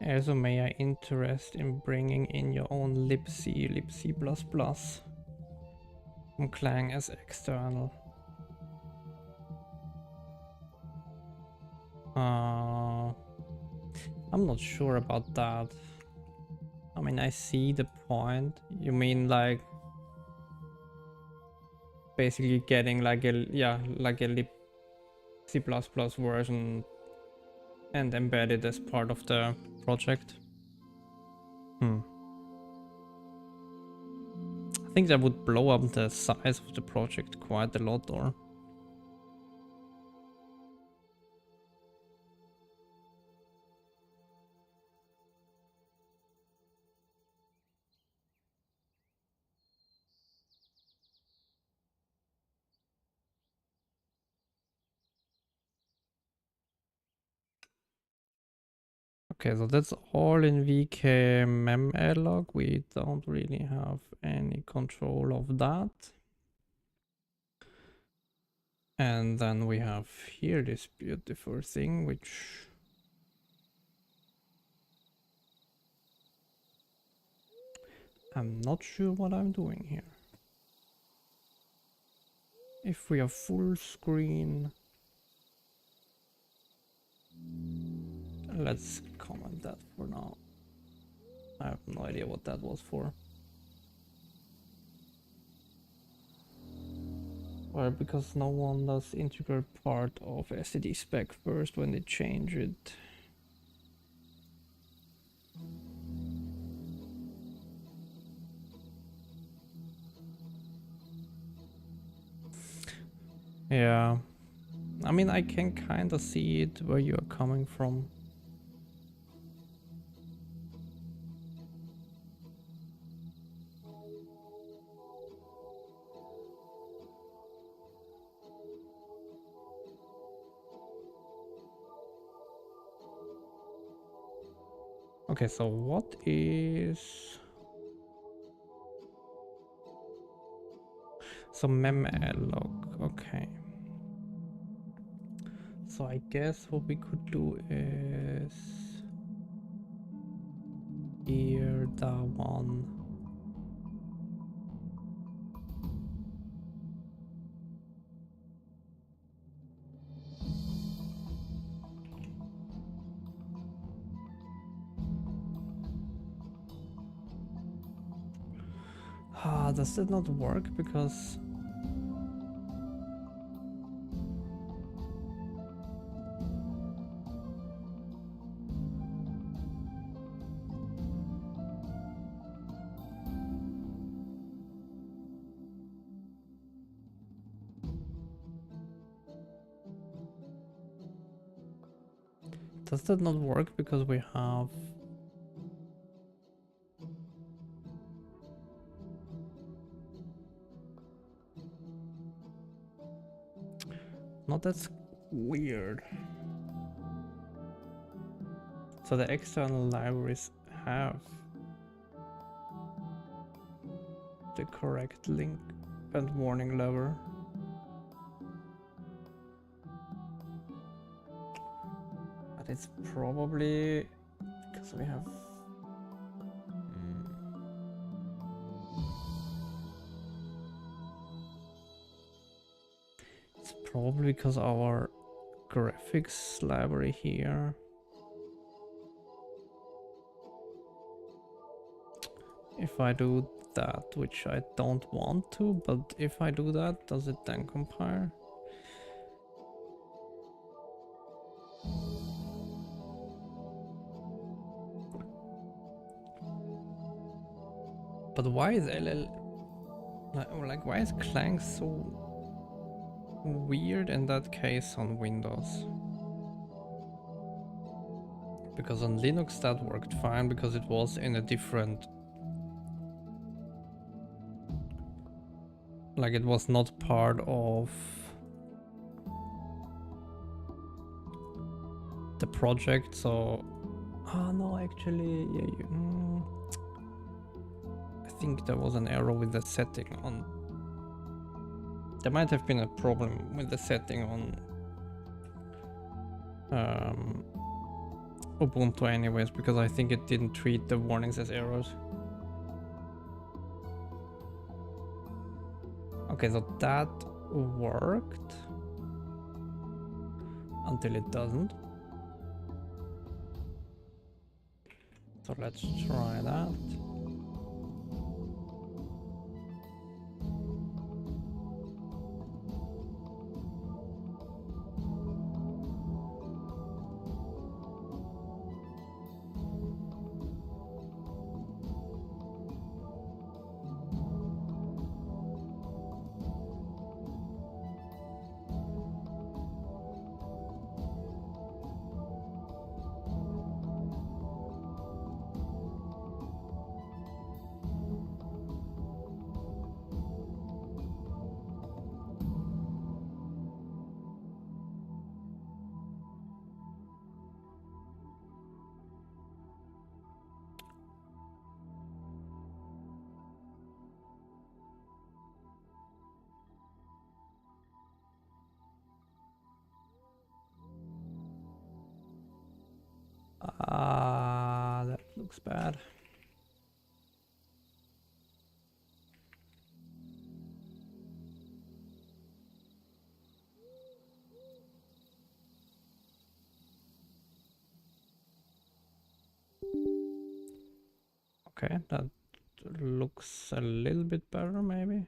S1: Also, may I interest in bringing in your own libc++. Clang as external. I'm not sure about that. I mean, I see the point. You mean like basically getting like a, yeah, like a lib C++ version and embed it as part of the project? I think that would blow up the size of the project quite a lot, or? Okay, so that's all in VK memlog. We don't really have any control of that. And then we have here this beautiful thing, which I'm not sure what I'm doing here. If we have full screen, let's comment that for now. I have no idea what that was for. Well, because no one does integral part of STD spec first when they change it. Yeah, I mean, I can kind of see it where you're coming from. Okay, so what is... So memlog, okay. So I guess what we could do is... Here, that one. Ah, does that not work? Because... Does that not work because we have... No, that's weird. So the external libraries have the correct link and warning lever. But it's probably because we have... It's probably because our graphics library here... If I do that, which I don't want to, but if I do that, does it then compile? But why is like why is Clang so weird in that case on Windows? Because on Linux that worked fine because it was in a different... Like it was not part of the project, so... Oh no, actually, yeah, I think there was an error with the setting on... There might have been a problem with the setting on Ubuntu anyways, because I think it didn't treat the warnings as errors. Okay, so that worked until it doesn't. So let's try that. That looks bad. Okay, that looks a little bit better, maybe.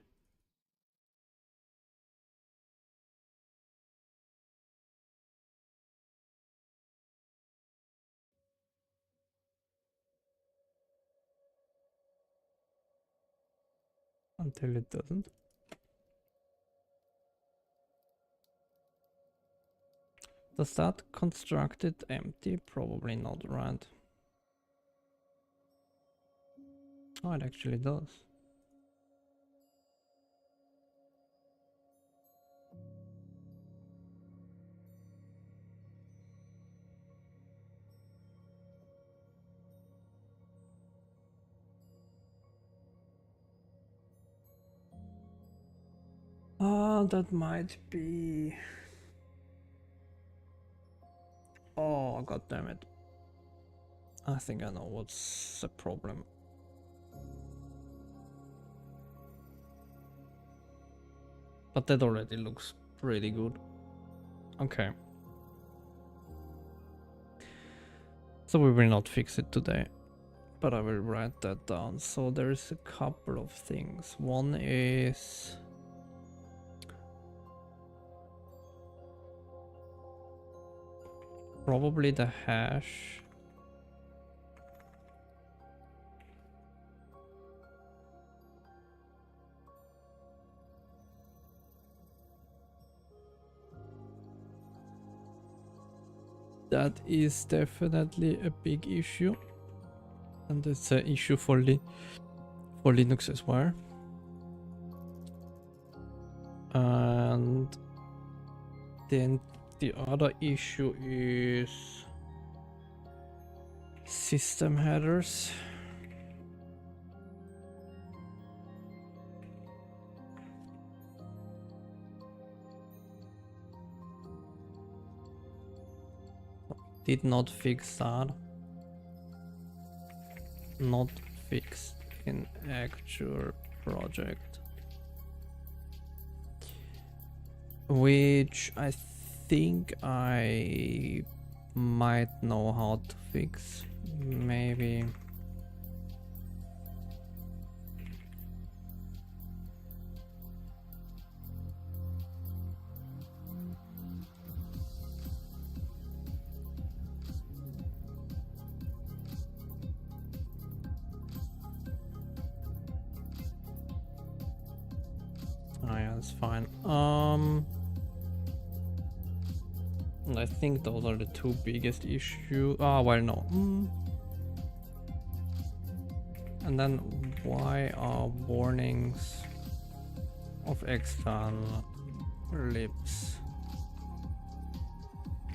S1: Until it doesn't. Does that construct it empty? Probably not, right? Oh, it actually does. That might be... Oh, god damn it. I think I know what's the problem. But that already looks pretty good. Okay. So we will not fix it today, but I will write that down. So there's a couple of things. One is... probably the hash. That is definitely a big issue, and it's an issue for Linux as well. And then the other issue is system headers. Did not fix that. Not fixed in actual project. Which I think I might know how to fix. Maybe. Oh yeah, that's fine. I think those are the two biggest issues. Ah, well, no. And then why are warnings of external libs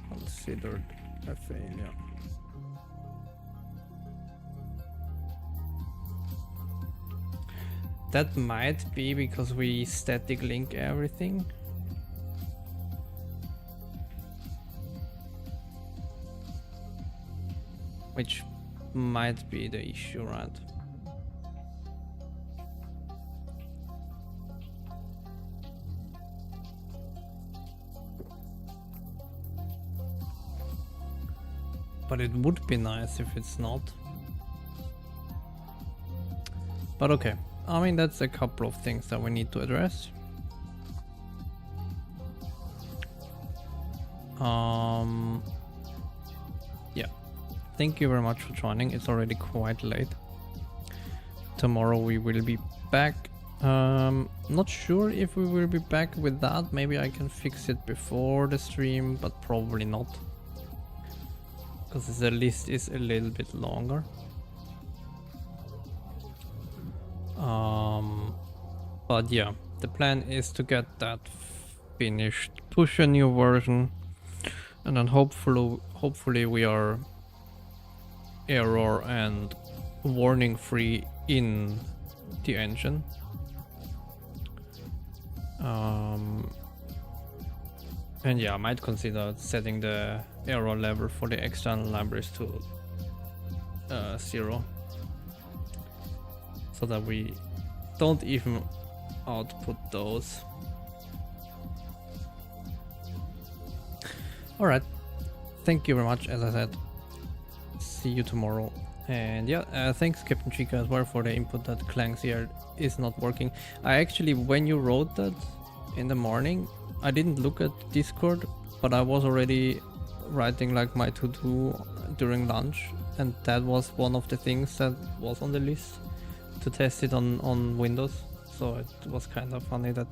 S1: considered a failure? That might be because we static link everything. Which might be the issue, right? But it would be nice if it's not. But okay, I mean, that's a couple of things that we need to address. Yeah, thank you very much for joining. It's already quite late. Tomorrow we will be back. Not sure if we will be back with that. Maybe I can fix it before the stream, but probably not, because the list is a little bit longer. But yeah, the plan is to get that finished, push a new version, and then hopefully we are error and warning free in the engine. And yeah, I might consider setting the error level for the external libraries to 0, so that we don't even output those. Alright, thank you very much, as I said. See you tomorrow. And yeah, thanks Captain Chica as well for the input that clang here is not working. I actually, when you wrote that in the morning, I didn't look at Discord, but I was already writing like my to-do during lunch, and that was one of the things that was on the list to test it on Windows. So it was kind of funny that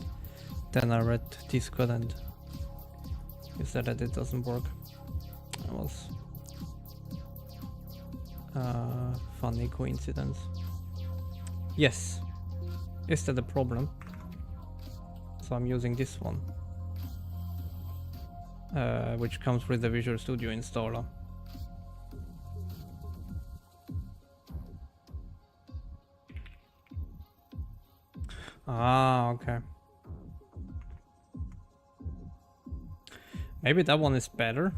S1: then I read Discord and you said that it doesn't work. It was a funny coincidence. Yes, is that a problem? So I'm using this one, which comes with the Visual Studio installer. Ah, okay. Maybe that one is better,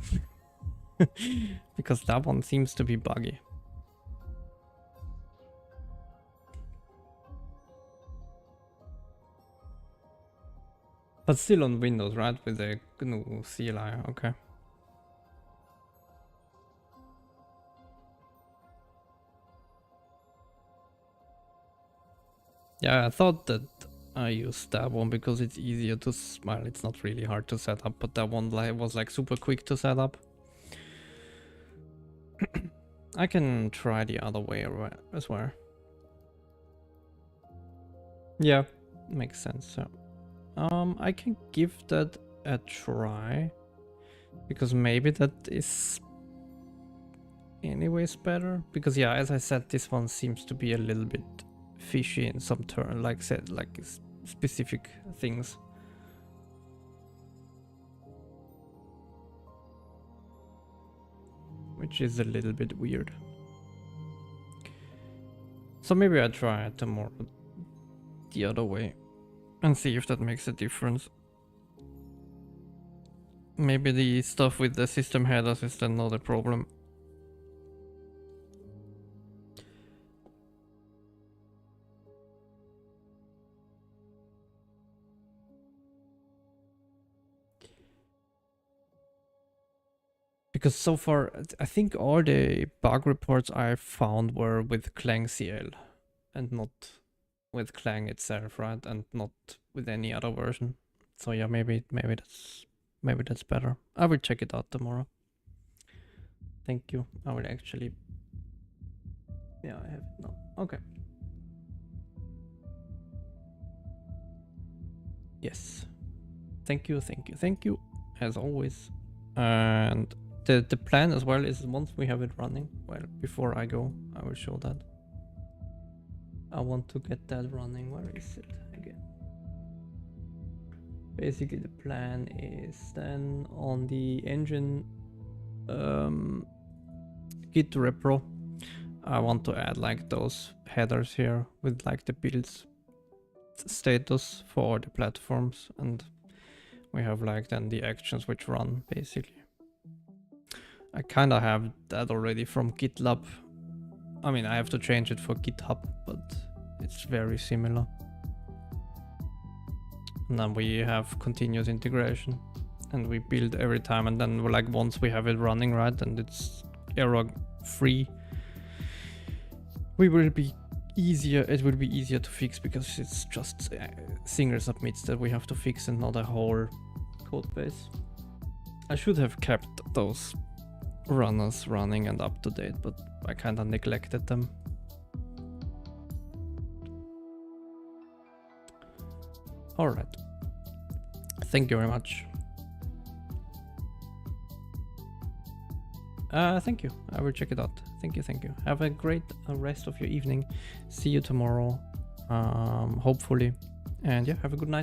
S1: because that one seems to be buggy. But still on Windows, right? With the GNU CLI, okay. Yeah, I thought that I used that one because it's easier to, well, it's not really hard to set up, but that one was like super quick to set up. I can try the other way as well. Yeah, makes sense. So, I can give that a try, because maybe that is anyways better. Because yeah, as I said, this one seems to be a little bit fishy in some turn, like specific things. Which is a little bit weird. So maybe I try it tomorrow the other way and see if that makes a difference. Maybe the stuff with the system headers is then not a problem. Because so far, I think all the bug reports I found were with clang CL and not with clang itself, right? And not with any other version. So yeah, maybe that's better. I will check it out tomorrow. Thank you. I will actually. Yeah, I have it now. Okay. Yes. Thank you, as always. And the plan as well is once we have it running, well, before I go, I will show that. I want to get that running. Where is it again? Basically, the plan is then on the engine Git repro, I want to add like those headers here with like the builds status for all the platforms, and we have like then the actions which run basically. I kind of have that already from GitLab. I mean, I have to change it for GitHub, but it's very similar. And then we have continuous integration, and we build every time, and then like once we have it running, right, and it's error free, it will be easier to fix, because it's just single submits that we have to fix and not a whole code base. I should have kept those runners running and up to date, but I kind of neglected them. All right. Thank you very much. Thank you. I will check it out. Thank you. Thank you. Have a great rest of your evening. See you tomorrow, hopefully. And yeah, have a good night.